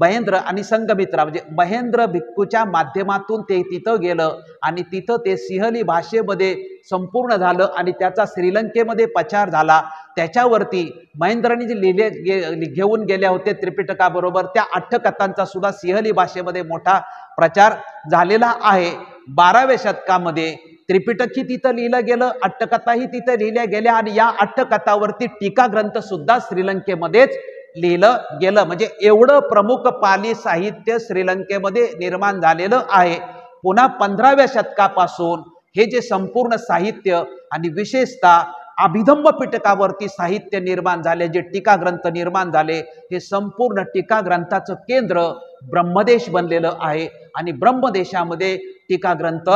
S1: महेंद्र आणि संघमित्रा म्हणजे महेंद्र भिक्खूच्या माध्यमातून ते तिथं गेलं आणि तिथं ते सिंहली भाषेमध्ये संपूर्ण झालं आणि त्याचा श्रीलंकेमध्ये प्रचार झाला। त्याच्यावरती महेंद्रांनी जे लिहिले घेऊन गेल्या होते त्रिपिटकाबरोबर त्या अट्टकथांचा सुद्धा सिंहली भाषेमध्ये मोठा प्रचार झालेला आहे। 12व्या शतकामध्ये त्रिपिटकही तिथं लिहिलं गेलं, अट्टकथाही तिथं लिहिल्या गेल्या आणि या अट्टकथावरती टीका ग्रंथ सुद्धा श्रीलंकेमध्येच लिहिलं गेलं। म्हणजे एवढं प्रमुख पाली साहित्य श्रीलंकेमध्ये निर्माण झालेलं आहे। पुन्हा 15व्या शतकापासून हे जे संपूर्ण साहित्य आणि विशेषतः अभिधम्म पिटकावरती साहित्य निर्माण झाले, जे टीका ग्रंथ निर्माण झाले, हे संपूर्ण टीका ग्रंथाचं केंद्र ब्रह्मदेश बनलेलं आहे। आणि ब्रह्मदेशामध्ये टीका ग्रंथ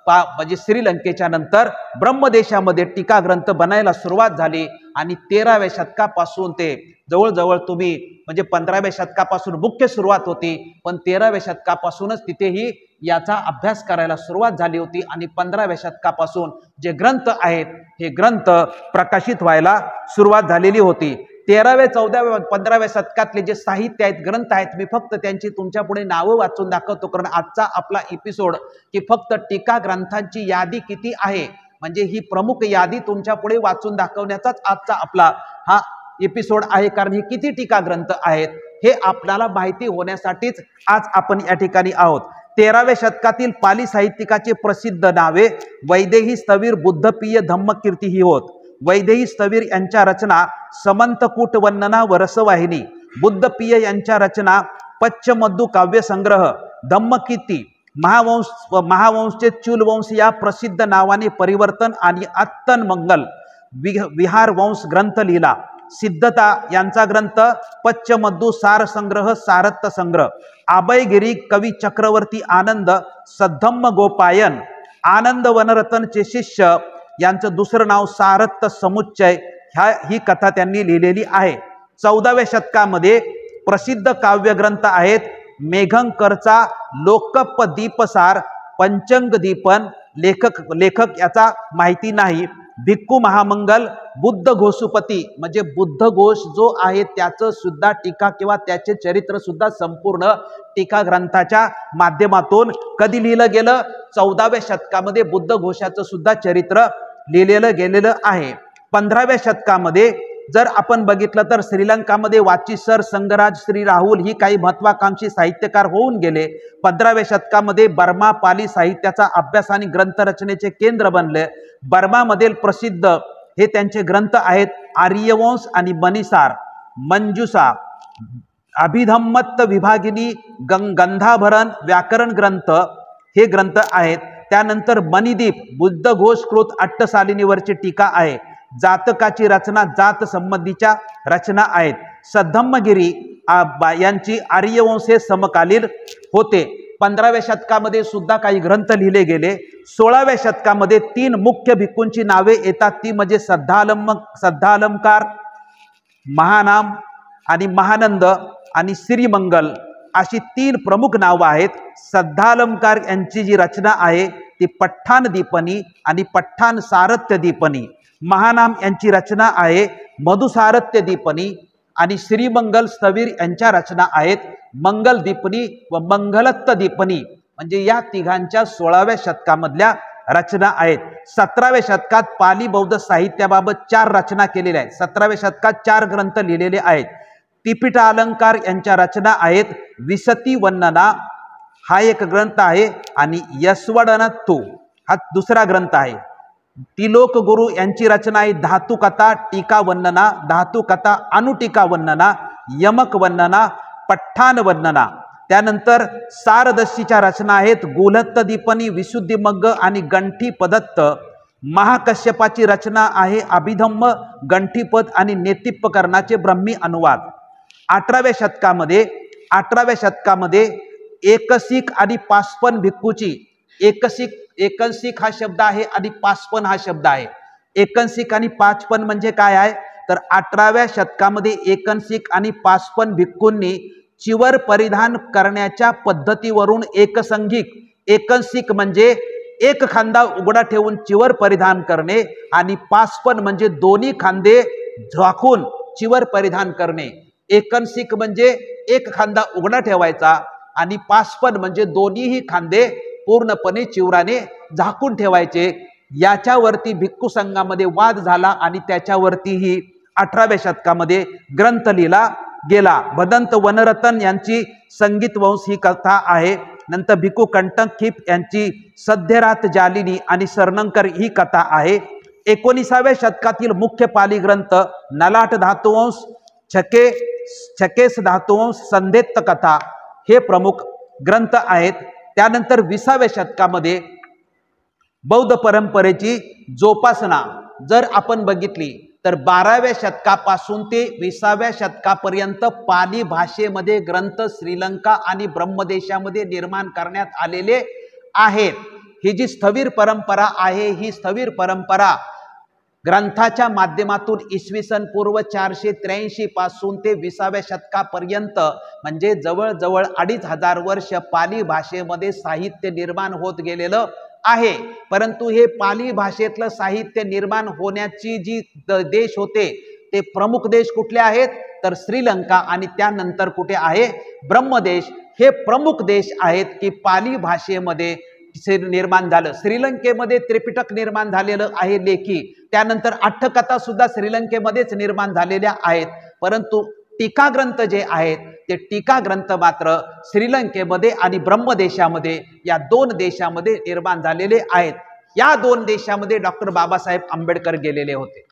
S1: म्हणजे श्रीलंकेच्या नंतर ब्रह्मदेशामध्ये टीका ग्रंथ बनायला सुरुवात झाली। आणि 13व्या शतकापासून ते जवळजवळ तुम्ही म्हणजे 15व्या शतकापासून मुख्य सुरुवात होती, पण 13व्या शतकापासूनच तिथेही याचा अभ्यास करायला सुरुवात झाली होती। आणि 15व्या शतकापासून जे ग्रंथ आहेत हे ग्रंथ प्रकाशित व्हायला सुरुवात झालेली होती। 13व्या 14व्या 15व्या शतकातले जे साहित्य आहेत, ग्रंथ आहेत, मी फक्त त्यांची तुमच्या पुढे नावं वाचून दाखवतो, कारण आजचा आपला एपिसोड की फक्त टीका ग्रंथांची यादी किती आहे म्हणजे ही प्रमुख यादी तुमच्या पुढे वाचून दाखवण्याचाच आजचा आपला हा एपिसोड आहे। कारण हे किती टीका ग्रंथ आहेत हे आपल्याला माहिती होण्यासाठीच आज आपण या ठिकाणी आहोत। 13व्या शतकातील पाली साहित्यिकाचे प्रसिद्ध नावे वैदेही स्थवीर, बुद्धप्रिय, धम्मकीर्ती ही होत। वैदेही स्थवीर यांच्या रचना समंतकूट वर्णना व रसवाहिनी, बुद्धप्रिय यांच्या रचना पच्चमद्दू काव्य संग्रह, धम्मकीर्ती महावंशचे चूलवंश या प्रसिद्ध नावाने परिवर्तन आणि अत्तन मंगल विहार वंश ग्रंथ लिहिला। सिद्धता यांचा ग्रंथ पच्चमद्दू सार संग्रह, सारत्त संग्रह, आबयगिरी कवी चक्रवर्ती आनंद सद्धम्म गोपायन, आनंद वनरतनचे शिष्य यांचं दुसरं नाव सारत्त समुच्चय, ही कथा त्यांनी लिहिलेली आहे। 14व्या शतकामध्ये प्रसिद्ध काव्यग्रंथ आहेत मेघंकरचा लोकप दीपसार, पंचंग दीपन, लेखक याचा माहिती नाही, भिक्खू महामंगल, बुद्ध घोषुपती म्हणजे बुद्ध घोष जो आहे त्याचं सुद्धा टीका किंवा त्याचे चरित्र सुद्धा संपूर्ण टीका ग्रंथाच्या माध्यमातून कधी लिहिलं गेलं, 14व्या शतकामध्ये बुद्ध घोषाचं सुद्धा चरित्र लिहिलेलं गेलेलं आहे। 15व्या शतकामध्ये जर आपण बघितलं तर श्रीलंकामध्ये वाचीसर, संगराज, श्री राहुल ही काही महत्वाकांक्षी साहित्यकार होऊन गेले। 15व्या शतकामध्ये बर्मा पाली साहित्याचा अभ्यास आणि ग्रंथरचनेचे केंद्र बनले। बर्मामधील प्रसिद्ध हे त्यांचे ग्रंथ आहेत आर्यवंश आणि मणिसार, मंजुषा, अभिधम्मत विभागिनी, गंधाभरण, व्याकरण ग्रंथ हे ग्रंथ आहेत। त्यानंतर मणिदीप, बुद्ध घोषकृत अट्टसालिनीवरची टीका आहे। जातकाची रचना, जात संबंधीच्या रचना आहेत। सद्धम्मगिरी यांची आर्यवंश हे समकालीन होते। 15व्या शतकामध्ये सुद्धा काही ग्रंथ लिहिले गेले। 16व्या शतकामध्ये 3 मुख्य भिक्खूंची नावे येतात, ती म्हणजे सद्धालंकार, महानाम आणि महानंद आणि श्रीमंगल अशी 3 प्रमुख नावं आहेत। सद्धालंकार यांची जी रचना आहे ती पठ्ठाण दीपनी आणि पठ्ठाण सारथ्य दीपनी, महानाम यांची रचना आहे मधुसारथ्य दीपनी आणि श्रीमंगल स्थवीर यांच्या रचना आहेत मंगल दीपनी व मंगलत्त दीपनी, म्हणजे या तिघांच्या 16व्या शतकामधल्या रचना आहेत। 17व्या शतकात पाली बौद्ध साहित्याबाबत 4 रचना केलेल्या आहेत। 17व्या शतकात 4 ग्रंथ लिहिलेले आहेत। त्रिपिटा अलंकार यांच्या रचना आहेत विसती वर्णना हा एक ग्रंथ आहे आणि यशवडनत्तू हा दुसरा ग्रंथ आहे। तिलोक गुरु यांची रचना आहे धातुकथा टीका वर्णना, धातुकथा अनुटीका वर्णना, यमक वर्णना, पठ्ठाण वर्णना। त्यानंतर सारदशीच्या रचना आहेत गोलत्त दीपनी, विशुद्धिमग्ग आणि गंठी पदत्त। महाकश्यपाची रचना आहे अभिधम्म, गंठीपद आणि नेतिप्पकरणाचे ब्रह्मी अनुवाद। 18व्या शतकामध्ये एकसिक आणि पासपन भिक्खूची, एकंसिक हा शब्द आहे आणि पासपन हा शब्द आहे। एकंसिक आणि पाचपन म्हणजे काय आहे तर 18व्या शतकामध्ये एकंसिक आणि पासपन भिक्खूंनी चिवर परिधान करण्याच्या पद्धतीवरून एकंसिक म्हणजे एक खांदा उघडा ठेवून चिवर परिधान करणे आणि पासपन म्हणजे दोन्ही खांदे झाकून चिवर परिधान करणे। एकंसिक म्हणजे एक खांदा उघडा ठेवायचा आणि पासपन म्हणजे दोन्हीही खांदे पूर्णपणे चिवराने झाकून ठेवायचे। याच्यावरती भिक्खू संघामध्ये वाद झाला आणि त्याच्यावरतीही 18व्या शतकामध्ये ग्रंथ लिहिला गेला। भदंत वनरतन यांची संगीत वंश ही कथा आहे। नंतर भिक्खू कंटकखिप यांची सध्यरात जालिनी आणि सरनंकर ही कथा आहे। 19व्या शतकातील मुख्य पाली ग्रंथ नलाट धातुवंश, छकेस धातुवंश, संधेत्त कथा हे प्रमुख ग्रंथ आहेत। त्यानंतर 20व्या शतकामध्ये बौद्ध परंपरेची जोपासना जर आपण बघितली तर 12व्या शतकापासून ते 20व्या शतकापर्यंत पाली भाषेमध्ये ग्रंथ श्रीलंका आणि ब्रह्मदेशामध्ये निर्माण करण्यात आलेले आहेत। ही जी स्थविर परंपरा आहे, ही स्थविर परंपरा ग्रंथाच्या माध्यमातून इसवी सन पूर्व 483 पासून ते 20व्या शतकापर्यंत म्हणजे जवळजवळ 2500 वर्ष पाली भाषेमध्ये साहित्य निर्माण होत गेलेलं आहे। परंतु हे पाली भाषेतलं साहित्य निर्माण होण्याची जी देश होते ते प्रमुख देश कुठले आहेत तर श्रीलंका आणि त्यानंतर कुठे आहे ब्रह्मदेश। हे प्रमुख देश आहेत की पाली भाषेमध्ये निर्माण झालं। श्रीलंकेमध्ये त्रिपिटक निर्माण झालेलं आहे लेखी, त्यानंतर अट्टकथा सुद्धा श्रीलंकेमध्येच निर्माण झालेल्या आहेत। परंतु टीका ग्रंथ जे आहेत ते टीका ग्रंथ मात्र श्रीलंकेमध्ये आणि ब्रह्मदेशामध्ये या दोन देशामध्ये निर्माण झालेले आहेत। या दोन देशामध्ये डॉक्टर बाबासाहेब आंबेडकर गेलेले होते।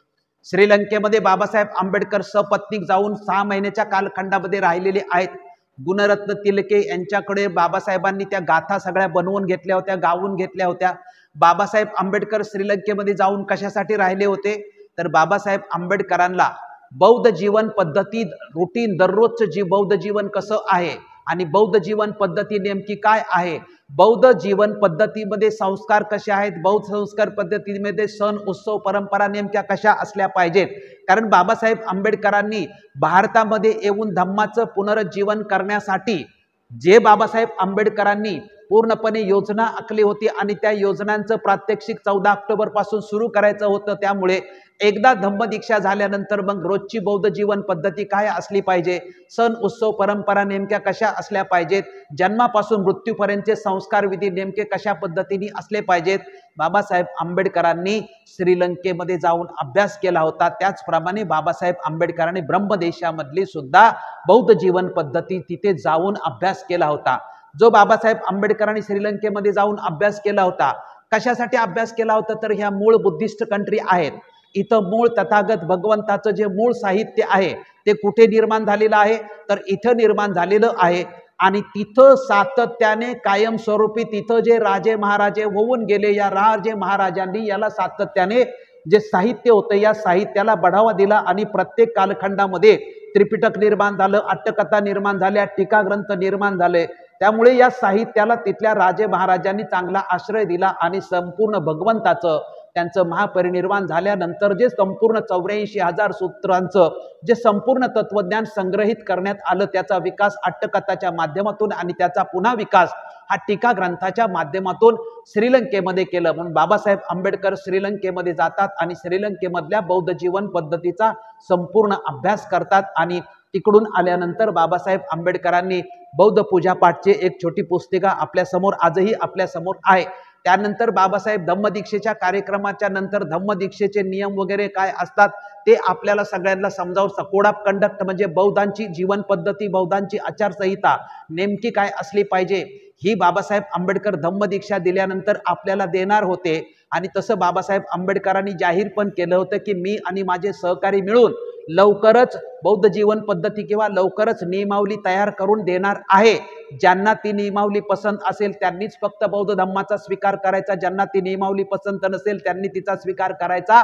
S1: श्रीलंकेमध्ये बाबासाहेब आंबेडकर सपत्नीक जाऊन 6 महिन्याच्या कालखंडामध्ये राहिलेले आहेत। गुणरत्न तिलके यांच्याकडे बाबासाहेबांनी त्या गाथा सगळ्या बनवून घेतल्या होत्या, गाऊन घेतल्या होत्या। बाबासाहेब आंबेडकर श्रीलंकेमध्ये जाऊन कशासाठी राहिले होते तर बाबासाहेब आंबेडकरांना बौद्ध जीवन पद्धती रुटीन दररोजचं जी बौद्ध जीवन कसं आहे आणि बौद्ध जीवन पद्धती नेमकी काय आहे, बौद्ध जीवन पद्धतीमध्ये संस्कार कसे आहेत, बौद्ध संस्कार पद्धतीमध्ये सण उत्सव परंपरा नेमक्या कशा असल्या पाहिजेत। कारण बाबासाहेब आंबेडकरांनी भारतामध्ये येऊन धम्माचं पुनरुज्जीवन करण्यासाठी जे बाबासाहेब आंबेडकरांनी पूर्णपणे योजना आखली होती आणि त्या योजनांचं प्रात्यक्षिक 14 ऑक्टोबर पासून सुरू करायचं होतं। त्यामुळे एकदा धम्मदीक्षा झाल्यानंतर मग रोजची बौद्ध जीवन पद्धती काय असली पाहिजे, सण उत्सव परंपरा नेमक्या कशा असल्या पाहिजेत, जन्मापासून मृत्यूपर्यंतचे संस्कार विधी नेमके कशा पद्धतीने असले पाहिजेत, बाबासाहेब आंबेडकरांनी श्रीलंकेमध्ये जाऊन अभ्यास केला होता। त्याचप्रमाणे बाबासाहेब आंबेडकरांनी ब्रह्मदेशामधली सुद्धा बौद्ध जीवन पद्धती तिथे जाऊन अभ्यास केला होता। जो बाबासाहेब आंबेडकरांनी श्रीलंकेमध्ये जाऊन अभ्यास केला होता, कशासाठी अभ्यास केला होता तर ह्या मूळ बुद्धिस्ट कंट्री आहेत, इथं मूळ तथागत भगवंताचं जे मूळ साहित्य आहे ते कुठे निर्माण झालेलं आहे तर इथं निर्माण झालेलं आहे। आणि तिथं सातत्याने कायमस्वरूपी तिथं जे राजे महाराजे होऊन गेले, या राजे महाराजांनी याला सातत्याने जे साहित्य होतं या साहित्याला बढावा दिला आणि प्रत्येक कालखंडामध्ये त्रिपिटक निर्माण झालं, अट्टकथा निर्माण झाल्या, टीका ग्रंथ निर्माण झाले। त्यामुळे या साहित्याला तिथल्या राजे महाराजांनी चांगला आश्रय दिला आणि संपूर्ण भगवंताचं त्यांचं महापरिनिर्वाण झाल्यानंतर जे संपूर्ण 84,000 सूत्रांचं जे संपूर्ण तत्वज्ञान संग्रहित करण्यात आलं त्याचा विकास अट्टकथाच्या माध्यमातून आणि त्याचा पुन्हा विकास हा टीका ग्रंथाच्या माध्यमातून श्रीलंकेमध्ये केलं। म्हणून बाबासाहेब आंबेडकर श्रीलंकेमध्ये जातात आणि श्रीलंकेमधल्या बौद्ध जीवन पद्धतीचा संपूर्ण अभ्यास करतात आणि तिकडून आल्यानंतर बाबासाहेब आंबेडकरांनी बौद्ध पूजापाठचे एक छोटी पुस्तिका आपल्या समोर आजही आपल्या समोर आहे। त्यानंतर बाबासाहेब धम्मदीक्षेच्या कार्यक्रमाच्या नंतर धम्मदीक्षेचे नियम वगैरे काय असतात ते आपल्याला सगळ्यांना समजावून कोड ऑफ कंडक्ट म्हणजे बौद्धांची जीवन पद्धती, बौद्धांची आचारसंहिता नेमकी काय असली पाहिजे ही बाबासाहेब आंबेडकर धम्मदीक्षा दिल्यानंतर आपल्याला देणार होते। आणि तसं बाबासाहेब आंबेडकरांनी जाहीर पण केलं होतं की मी आणि माझे सहकारी मिळून लवकरच बौद्ध जीवन पद्धती किंवा लवकरच नियमावली तयार करून देणार आहे। ज्यांना ती नियमावली पसंत असेल त्यांनीच फक्त बौद्ध धम्माचा स्वीकार करायचा, ज्यांना ती नियमावली पसंत नसेल त्यांनी तिचा स्वीकार करायचा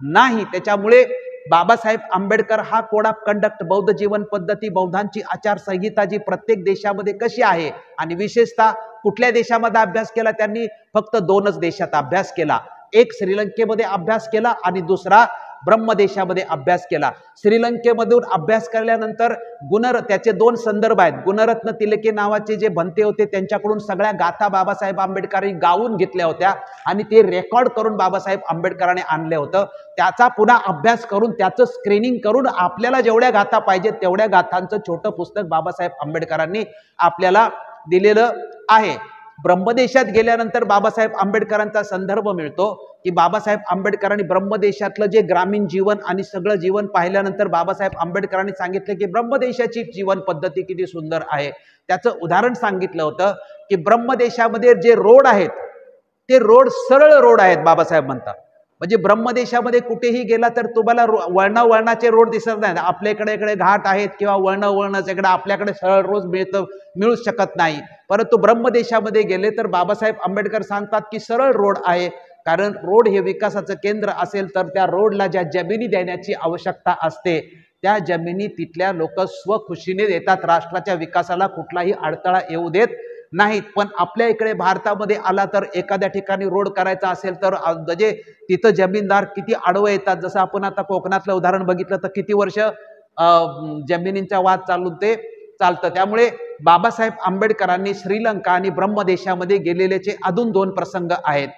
S1: नाही। त्याच्यामुळे बाबासाहेब आंबेडकर हा कोड ऑफ कंडक्ट बौद्ध जीवन पद्धती, बौद्धांची आचारसंहिता जी प्रत्येक देशामध्ये कशी आहे आणि विशेषतः कुठल्या देशामध्ये अभ्यास केला त्यांनी फक्त 2च देशात अभ्यास केला, एक श्रीलंकेमध्ये अभ्यास केला आणि दुसरा ब्रह्मदेशामध्ये अभ्यास केला। श्रीलंकेमधून अभ्यास केल्यानंतर त्याचे 2 संदर्भ आहेत। गुणरत्न तिलके नावाचे जे भंते होते त्यांच्याकडून सगळ्या गाथा बाबासाहेब आंबेडकरांनी गाऊन घेतल्या होत्या आणि ते रेकॉर्ड करून बाबासाहेब आंबेडकरांनी आणले होतं। त्याचा पुन्हा अभ्यास करून त्याचं स्क्रीनिंग करून आपल्याला जेवढ्या गाथा पाहिजेत तेवढ्या गाथांचं छोटं पुस्तक बाबासाहेब आंबेडकरांनी आपल्याला दिलेलं आहे। ब्रह्मदेशात गेल्यानंतर बाबासाहेब आंबेडकरांचा संदर्भ मिळतो की बाबासाहेब आंबेडकरांनी ब्रह्मदेशातलं जे ग्रामीण जीवन आणि सगळं जीवन पाहिल्यानंतर बाबासाहेब आंबेडकरांनी सांगितले की ब्रह्मदेशाची जीवन पद्धती किती सुंदर आहे। त्याचं उदाहरण सांगितलं होतं की ब्रह्मदेशामध्ये जे रोड आहेत ते रोड सरळ रोड आहेत बाबासाहेब म्हणतात। म्हणजे ब्रह्मदेशामध्ये कुठेही गेला तर तुम्हाला वळणाचे रोड दिसत नाही। आपल्याकडे इकडे घाट आहेत किंवा वळणच इकडे आपल्याकडे सरळ रोड मिळू शकत नाही, परंतु ब्रह्मदेशामध्ये गेले तर बाबासाहेब आंबेडकर सांगतात की सरळ रोड आहे। कारण रोड हे विकासाचं केंद्र असेल तर त्या रोडला ज्या जमिनी देण्याची आवश्यकता असते त्या जमिनी तिथल्या लोक स्वखुशीने देतात, राष्ट्राच्या विकासाला कुठलाही अडथळा येऊ देत नाहीत. पण आपल्या इकडे भारतामध्ये आला तर एखाद्या ठिकाणी रोड करायचा असेल तर म्हणजे तिथं जमीनदार किती आडवं येतात. जसं आपण आता कोकणातलं उदाहरण बघितलं तर किती वर्ष जमिनींचा वाद चालून ते चालतं. त्यामुळे बाबासाहेब आंबेडकरांनी श्रीलंका आणि ब्रह्मदेशामध्ये गेलेलेचे अजून 2 प्रसंग आहेत.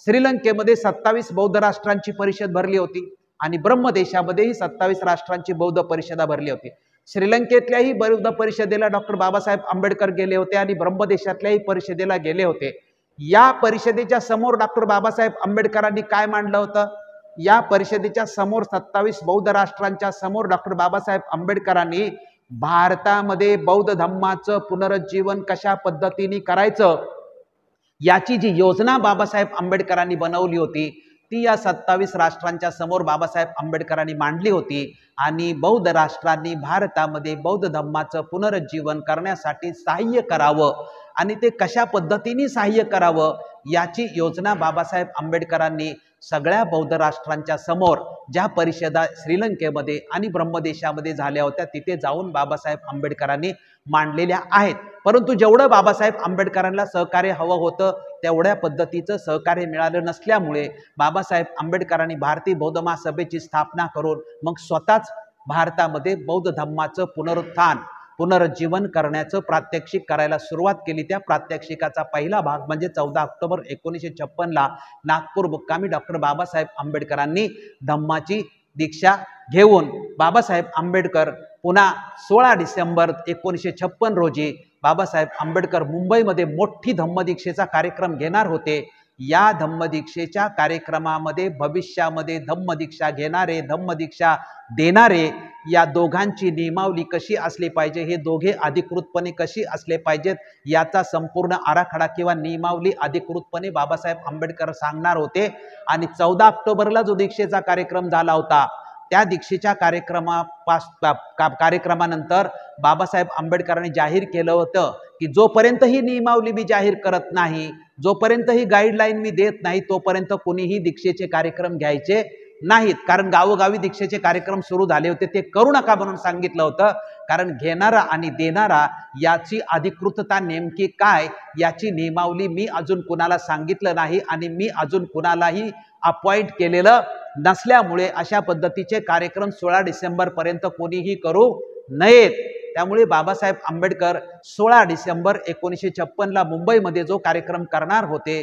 S1: श्रीलंकेमध्ये 27 बौद्ध राष्ट्रांची परिषद भरली होती आणि ब्रह्मदेशामध्येही 27 राष्ट्रांची बौद्ध परिषदा भरली होती. श्रीलंकेतल्याही बौद्ध परिषदेला डॉक्टर बाबासाहेब आंबेडकर गेले होते आणि ब्रह्मदेशातल्याही परिषदेला गेले होते. या परिषदेच्या समोर डॉक्टर बाबासाहेब आंबेडकरांनी काय मांडलं होतं? या परिषदेच्या समोर 27 बौद्ध राष्ट्रांच्या समोर डॉक्टर बाबासाहेब आंबेडकरांनी भारतामध्ये बौद्ध धम्माचं पुनरुज्जीवन कशा पद्धतीने करायचं याची जी योजना बाबासाहेब आंबेडकरांनी बनवली होती ती या 27 राष्ट्रांच्या समोर बाबासाहेब आंबेडकरांनी मांडली होती आणि बौद्ध राष्ट्रांनी भारतामध्ये बौद्ध धम्माचं पुनरुज्जीवन करण्यासाठी सहाय्य करावं आणि ते कशा पद्धतीने सहाय्य करावं याची योजना बाबासाहेब आंबेडकरांनी सगळ्या बौद्ध राष्ट्रांच्या समोर ज्या परिषदा श्रीलंकेमध्ये आणि ब्रह्मदेशामध्ये झाल्या होत्या तिथे जाऊन बाबासाहेब आंबेडकरांनी मांडलेल्या आहेत. परंतु जेवढं बाबासाहेब आंबेडकरांना सहकार्य हवं होतं तेवढ्या पद्धतीचं सहकार्य मिळालं नसल्यामुळे बाबासाहेब आंबेडकरांनी भारतीय बौद्ध महासभेची स्थापना करून मग स्वतःच भारतामध्ये बौद्ध धम्माचं पुनरुज्जीवन करण्याचं प्रात्यक्षिक करायला सुरुवात केली. त्या प्रात्यक्षिकाचा पहिला भाग म्हणजे 14 ऑक्टोबर 1956 नागपूर मुक्कामी डॉक्टर बाबासाहेब आंबेडकरांनी धम्माची दीक्षा घेऊन बाबासाहेब आंबेडकर पुन्हा 16 डिसेंबर 1956 रोजी बाबासाहेब आंबेडकर मुंबईमध्ये मोठी धम्मदीक्षेचा कार्यक्रम घेणार होते. या धम्मदीक्षेच्या कार्यक्रमामध्ये भविष्यामध्ये धम्मदीक्षा घेणारे धम्मदीक्षा देणारे या दोघांची नियमावली कशी असली पाहिजे, हे दोघे अधिकृतपणे कशी असले पाहिजेत याचा संपूर्ण आराखडा किंवा नियमावली अधिकृतपणे बाबासाहेब आंबेडकर सांगणार होते. आणि 14 ऑक्टोबरला जो दीक्षेचा कार्यक्रम झाला होता त्या दीक्षेच्या कार्यक्रमानंतर बाबासाहेब आंबेडकरांनी जाहीर केलं होतं की जोपर्यंत ही नियमावली मी जाहीर करत नाही, जोपर्यंत ही गाईडलाईन मी देत नाही तोपर्यंत कोणीही दीक्षेचे कार्यक्रम घ्यायचे नाहीत. कारण गावोगावी दीक्षेचे कार्यक्रम सुरू झाले होते, ते करू नका म्हणून सांगितलं होतं. कारण घेणारा आणि देणारा याची अधिकृतता नेमकी काय याची नियमावली मी अजून कुणाला सांगितलं नाही आणि मी अजून कुणालाही अपॉइंट केलेलं नसल्यामुळे अशा पद्धतीचे कार्यक्रम 16 डिसेंबर पर्यंत कोणीही करू नयेत. त्यामुळे बाबासाहेब आंबेडकर 16 डिसेंबर 1956 मुंबईमध्ये जो कार्यक्रम करणार होते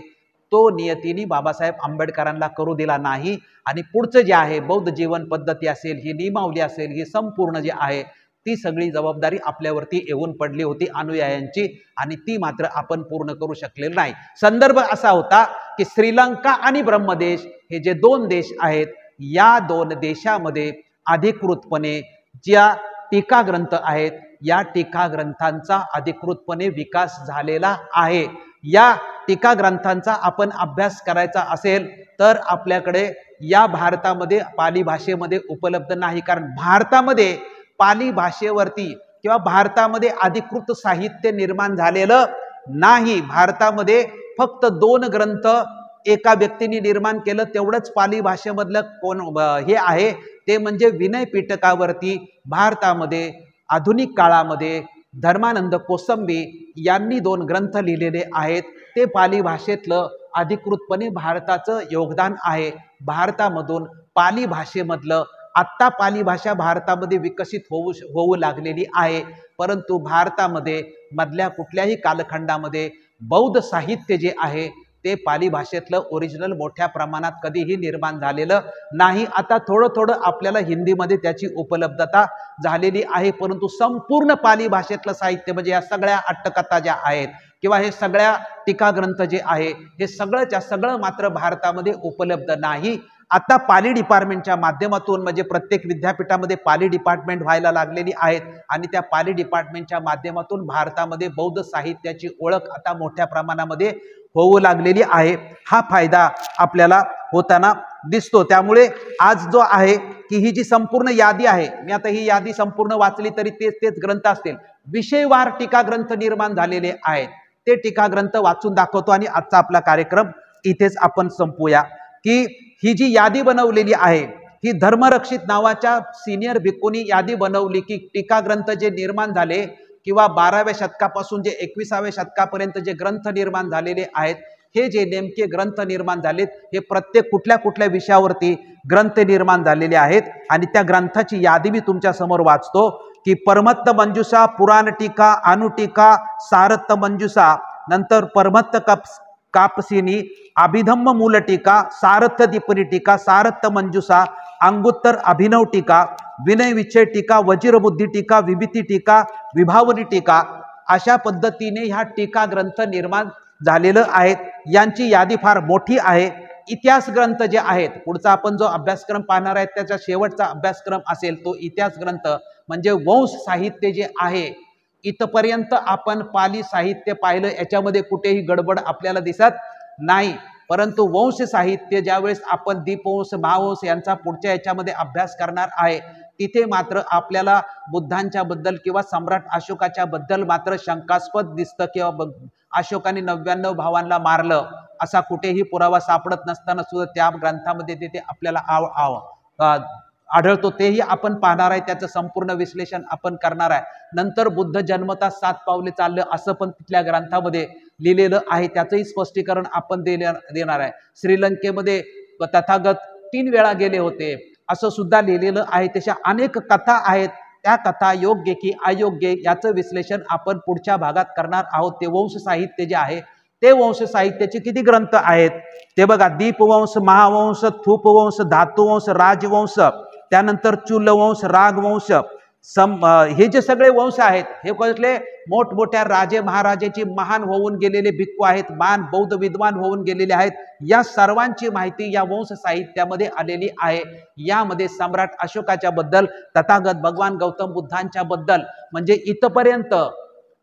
S1: तो नियतीने बाबासाहेब आंबेडकरांना करू दिला नाही. आणि पुढचं जे आहे बौद्ध जीवन पद्धती असेल, ही नियमावली असेल, ही संपूर्ण जे आहे ती सगळी जबाबदारी आपल्यावरती येऊन पडली होती अनुयायांची आणि ती मात्र आपण पूर्ण करू शकलेलं नाही. संदर्भ असा होता की श्रीलंका आणि ब्रह्मदेश हे जे 2 देश आहेत या 2 देशामध्ये अधिकृतपणे ज्या टीका ग्रंथ आहेत या टीका ग्रंथांचा अधिकृतपणे विकास झालेला आहे. या टीका ग्रंथांचा आपण अभ्यास करायचा असेल तर आपल्याकडे या भारतामध्ये पाली भाषेमध्ये उपलब्ध नाही. कारण भारतामध्ये पाली भाषेवरती किंवा भारतामध्ये अधिकृत साहित्य निर्माण झालेलं नाही. भारतामध्ये फक्त 2 ग्रंथ एका व्यक्तीने निर्माण केलं तेवढंच पाली भाषेमधलं हे आहे ते म्हणजे विनय पिटकावरती भारतामध्ये आधुनिक काळामध्ये धर्मानंद कोसंबी यांनी 2 ग्रंथ लिहिलेले आहेत. ते पाली भाषेतलं अधिकृतपणे भारताचं योगदान आहे. भारतामधून पाली भाषेमधलं आत्ता पाली भाषा भारतामध्ये विकसित होऊ लागलेली आहे. परंतु भारतामध्ये मधल्या कुठल्याही कालखंडामध्ये बौद्ध साहित्य जे आहे ते पाली भाषेतलं ओरिजिनल मोठ्या प्रमाणात कधीही निर्माण झालेलं नाही. आता थोडं आपल्याला हिंदीमध्ये त्याची उपलब्धता झालेली आहे. परंतु संपूर्ण पाली भाषेतलं साहित्य म्हणजे या सगळ्या अट्टकथा ज्या आहेत किंवा हे सगळ्या टीका ग्रंथ जे आहे हे सगळंच्या सगळं मात्र भारतामध्ये उपलब्ध नाही. आता पाली डिपार्टमेंटच्या माध्यमातून म्हणजे प्रत्येक विद्यापीठामध्ये पाली डिपार्टमेंट व्हायला लागलेली आहेत आणि त्या पाली डिपार्टमेंटच्या माध्यमातून भारतामध्ये बौद्ध साहित्याची ओळख आता मोठ्या प्रमाणामध्ये होऊ लागलेली आहे. हा फायदा आपल्याला होताना दिसतो. त्यामुळे आज जो आहे की ही जी संपूर्ण यादी आहे, मी आता ही यादी संपूर्ण वाचली तरी तेच ग्रंथ असतील. विषयवार टीका ग्रंथ निर्माण झालेले आहेत. ते टीका ग्रंथ वाचून दाखवतो आणि आजचा आपला कार्यक्रम इथेच आपण संपूया की ही जी यादी बनवलेली आहे ही धर्मरक्षित नावाच्या सिनियर भिक्खूंनी यादी बनवली की टीका ग्रंथ जे निर्माण झाले किंवा 12व्या शतकापासून जे 21व्या शतकापर्यंत जे ग्रंथ निर्माण झालेले आहेत हे जे नेमके ग्रंथ निर्माण झालेत हे प्रत्येक कुठल्या कुठल्या विषयावरती ग्रंथ निर्माण झालेले आहेत आणि त्या ग्रंथाची यादी मी तुमच्या समोर वाचतो की परमत्त मंजुषा, पुराण टीका, अनुटीका, सारत्त मंजुषा, नंतर परमत्त कापसिनी, अभिधम्म मूल टीका, सारथ दीपनी टीका, सारथ मंजुषा, अंगुत्तर अभिनव टीका, विनय विचय टीका, वज्रबुद्धी टीका, विभूती टीका, विभावनी टीका, अशा पद्धतीने ह्या टीका ग्रंथ निर्माण झालेलं आहेत. यांची यादी फार मोठी आहे. इतिहास ग्रंथ जे आहेत, पुढचा आपण जो अभ्यासक्रम पाहणार आहे त्याचा शेवटचा अभ्यासक्रम असेल तो इतिहास ग्रंथ म्हणजे वंश साहित्य जे आहे. इथपर्यंत आपण पाली साहित्य पाहिलं, याच्यामध्ये कुठेही गडबड आपल्याला दिसत नाही. परंतु वंश साहित्य ज्यावेळेस आपण दीपवंश, महावंश यांचा पुढच्या याच्यामध्ये अभ्यास करणार आहे तिथे मात्र आपल्याला बुद्धांच्या बद्दल किंवा सम्राट अशोकाच्या बद्दल मात्र शंकास्पद दिसतं किंवा अशोकाने 99 भावांना मारलं असा कुठेही पुरावा सापडत नसताना सुद्धा त्या ग्रंथामध्ये तिथे आपल्याला आढळतो. तेही आपण पाहणार आहे, त्याचं संपूर्ण विश्लेषण आपण करणार आहे. नंतर बुद्ध जन्मता 7 पावले चाललं असं पण तिथल्या ग्रंथामध्ये लिहिलेलं आहे, त्याचंही स्पष्टीकरण आपण देणार आहे. श्रीलंकेमध्ये तथागत 3 वेळा गेले होते असं सुद्धा लिहिलेलं आहे. तशा अनेक कथा आहेत, त्या कथा योग्य की अयोग्य याचं विश्लेषण आपण पुढच्या भागात करणार आहोत. ते वंश साहित्य जे आहे ते वंश साहित्याचे किती ग्रंथ आहेत ते बघा. दीपवंश, महावंश, थूपवंश, धातुवंश, राजवंश, त्यानंतर चूलवंश, रागवंश, हे जे सगळे वंश आहेत हे कसले मोठमोठ्या राजे महाराजाची महान होऊन गेलेले भिक्खू आहेत, महान बौद्ध विद्वान होऊन गेलेले आहेत. या सर्वांची माहिती या वंश साहित्यामध्ये आलेली आहे. यामध्ये सम्राट अशोकाच्या बद्दल, तथागत भगवान गौतम बुद्धांच्या बद्दल म्हणजे इथपर्यंत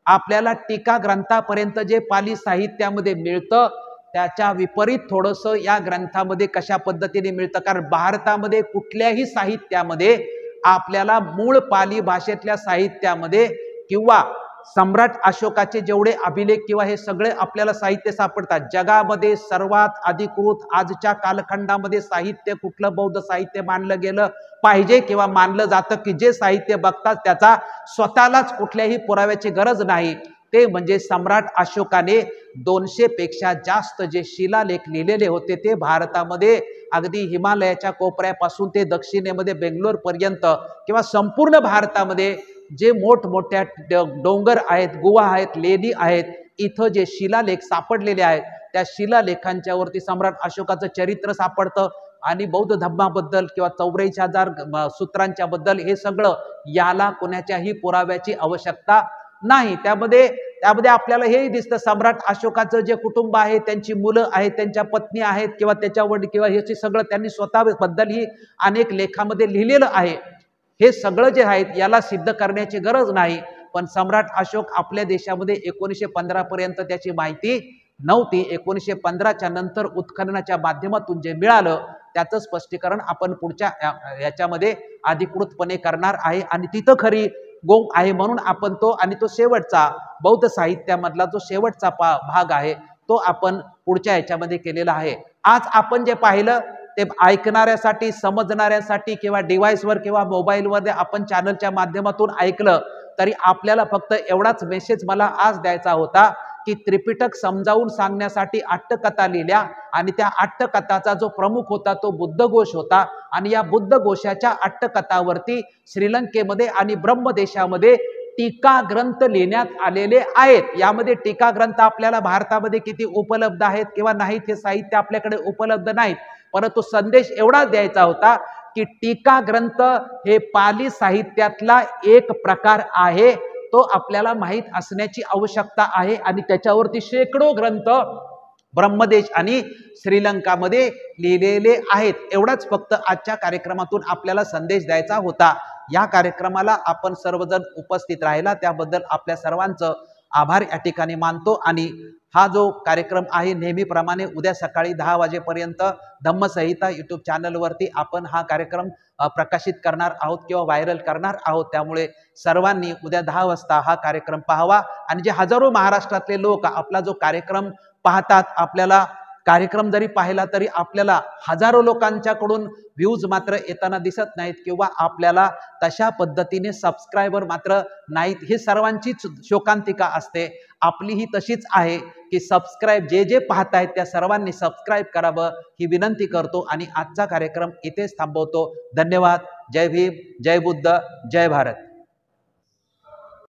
S1: आपल्याला टीका ग्रंथापर्यंत जे पाली साहित्यामध्ये मिळतं त्याच्या विपरीत थोडंसं या ग्रंथामध्ये कशा पद्धतीने मिळतं. कारण भारतामध्ये कुठल्याही साहित्यामध्ये आपल्याला मूळ पाली भाषेतल्या साहित्यामध्ये किंवा सम्राट अशोकाचे जेवढे अभिलेख किंवा हे सगळे आपल्याला साहित्य सापडतात. जगामध्ये सर्वात अधिकृत आजच्या कालखंडामध्ये साहित्य कुठलं बौद्ध साहित्य मानलं गेलं पाहिजे किंवा मानलं जातं की जे साहित्य बघतात त्याचा स्वतःलाच कुठल्याही पुराव्याची गरज नाही, ते म्हणजे सम्राट अशोकाने 200 पेक्षा जास्त जे शिलालेख लिहिलेले होते ते भारतामध्ये अगदी हिमालयाच्या कोपऱ्यापासून ते दक्षिणेमध्ये बेंगलोर पर्यंत किंवा संपूर्ण भारतामध्ये जे मोठमोठ्या डोंगर आहेत, गुहा आहेत, लेणी आहेत, इथं जे शिलालेख सापडलेले आहेत त्या शिलालेखांच्या वरती सम्राट अशोकाचं चरित्र सापडतं आणि बौद्ध धर्माबद्दल किंवा 84,000 सूत्रांच्या बद्दल हे सगळं, याला कोणाच्याही पुराव्याची आवश्यकता नाही. त्यामध्ये आपल्याला हेही दिसतं सम्राट अशोकाचं जे कुटुंब आहे, त्यांची मुलं आहेत, त्यांच्या पत्नी आहेत किंवा त्याच्या वडील किंवा हे सगळं त्यांनी स्वतःबद्दलही अनेक लेखामध्ये लिहिलेलं आहे. हे सगळं जे आहेत याला सिद्ध करण्याची गरज नाही. पण सम्राट अशोक आपल्या देशामध्ये 1915 पर्यंत त्याची माहिती नव्हती. 1915च्या नंतर उत्खननाच्या माध्यमातून जे मिळालं त्याचं स्पष्टीकरण आपण पुढच्या याच्यामध्ये अधिकृतपणे करणार आहे. आणि तिथं खरी गोंग आहे म्हणून आपण तो आणि तो शेवटचा बौद्ध साहित्यामधला जो शेवटचा भाग आहे तो आपण पुढच्या याच्यामध्ये केलेला आहे. आज आपण जे पाहिलं ते ऐकणाऱ्यासाठी, समजणाऱ्यासाठी किंवा डिव्हाइसवर किंवा मोबाईलवर आपण चॅनलच्या माध्यमातून ऐकलं तरी आपल्याला फक्त एवढाच मेसेज मला आज द्यायचा होता की त्रिपिटक समजावून सांगण्यासाठी अट्टकथा लिहिल्या आणि त्या अट्टकथाचा जो प्रमुख होता तो बुद्धघोष होता आणि या बुद्धघोषाच्या अट्टकथावरती श्रीलंकेमध्ये आणि ब्रह्मदेशामध्ये टीका ग्रंथ लिहिण्यात आलेले आहेत. यामध्ये टीका ग्रंथ आपल्याला भारतामध्ये किती उपलब्ध आहेत किंवा नाहीत हे साहित्य आपल्याकडे उपलब्ध नाहीत, परंतु संदेश एवढा द्यायचा होता की टीका ग्रंथ हे पाली साहित्यातला एक प्रकार आहे, तो आपल्याला माहित असण्याची आवश्यकता आहे. आणि त्याच्यावरती शेकडो ग्रंथ ब्रह्मदेश आणि श्रीलंकामध्ये लिहिलेले आहेत. एवढाच फक्त आजच्या कार्यक्रमातून आपल्याला संदेश द्यायचा होता. या कार्यक्रमाला आपण सर्वजण उपस्थित राहिला त्याबद्दल आपल्या सर्वांचं आभार या ठिकाणी मानतो. आणि हा जो कार्यक्रम आहे नेहमीप्रमाणे उद्या सकाळी 10 वाजेपर्यंत धम्मसंहिता यूट्यूब चॅनलवरती आपण हा कार्यक्रम प्रकाशित करणार आहोत किंवा व्हायरल करणार आहोत. त्यामुळे सर्वांनी उद्या 10 वाजता हा कार्यक्रम पाहावा. आणि जे हजारो महाराष्ट्रातले लोक आपला जो कार्यक्रम पाहतात, आपल्याला कार्यक्रम जरी पाहिला तरी आपल्याला हजारो लोकांच्याकडून व्ह्यूज मात्र येताना दिसत नाहीत किंवा आपल्याला तशा पद्धतीने सबस्क्रायबर मात्र नाहीत। ही सर्वांचीच शोकांतिका असते, आपलीही तशीच आहे की सबस्क्राईब जे पाहतायत त्या सर्वांनी सबस्क्राईब करावं ही विनंती करतो आणि आजचा कार्यक्रम इथेच थांबवतो। धन्यवाद। जय भीम, जय बुद्ध, जय भारत।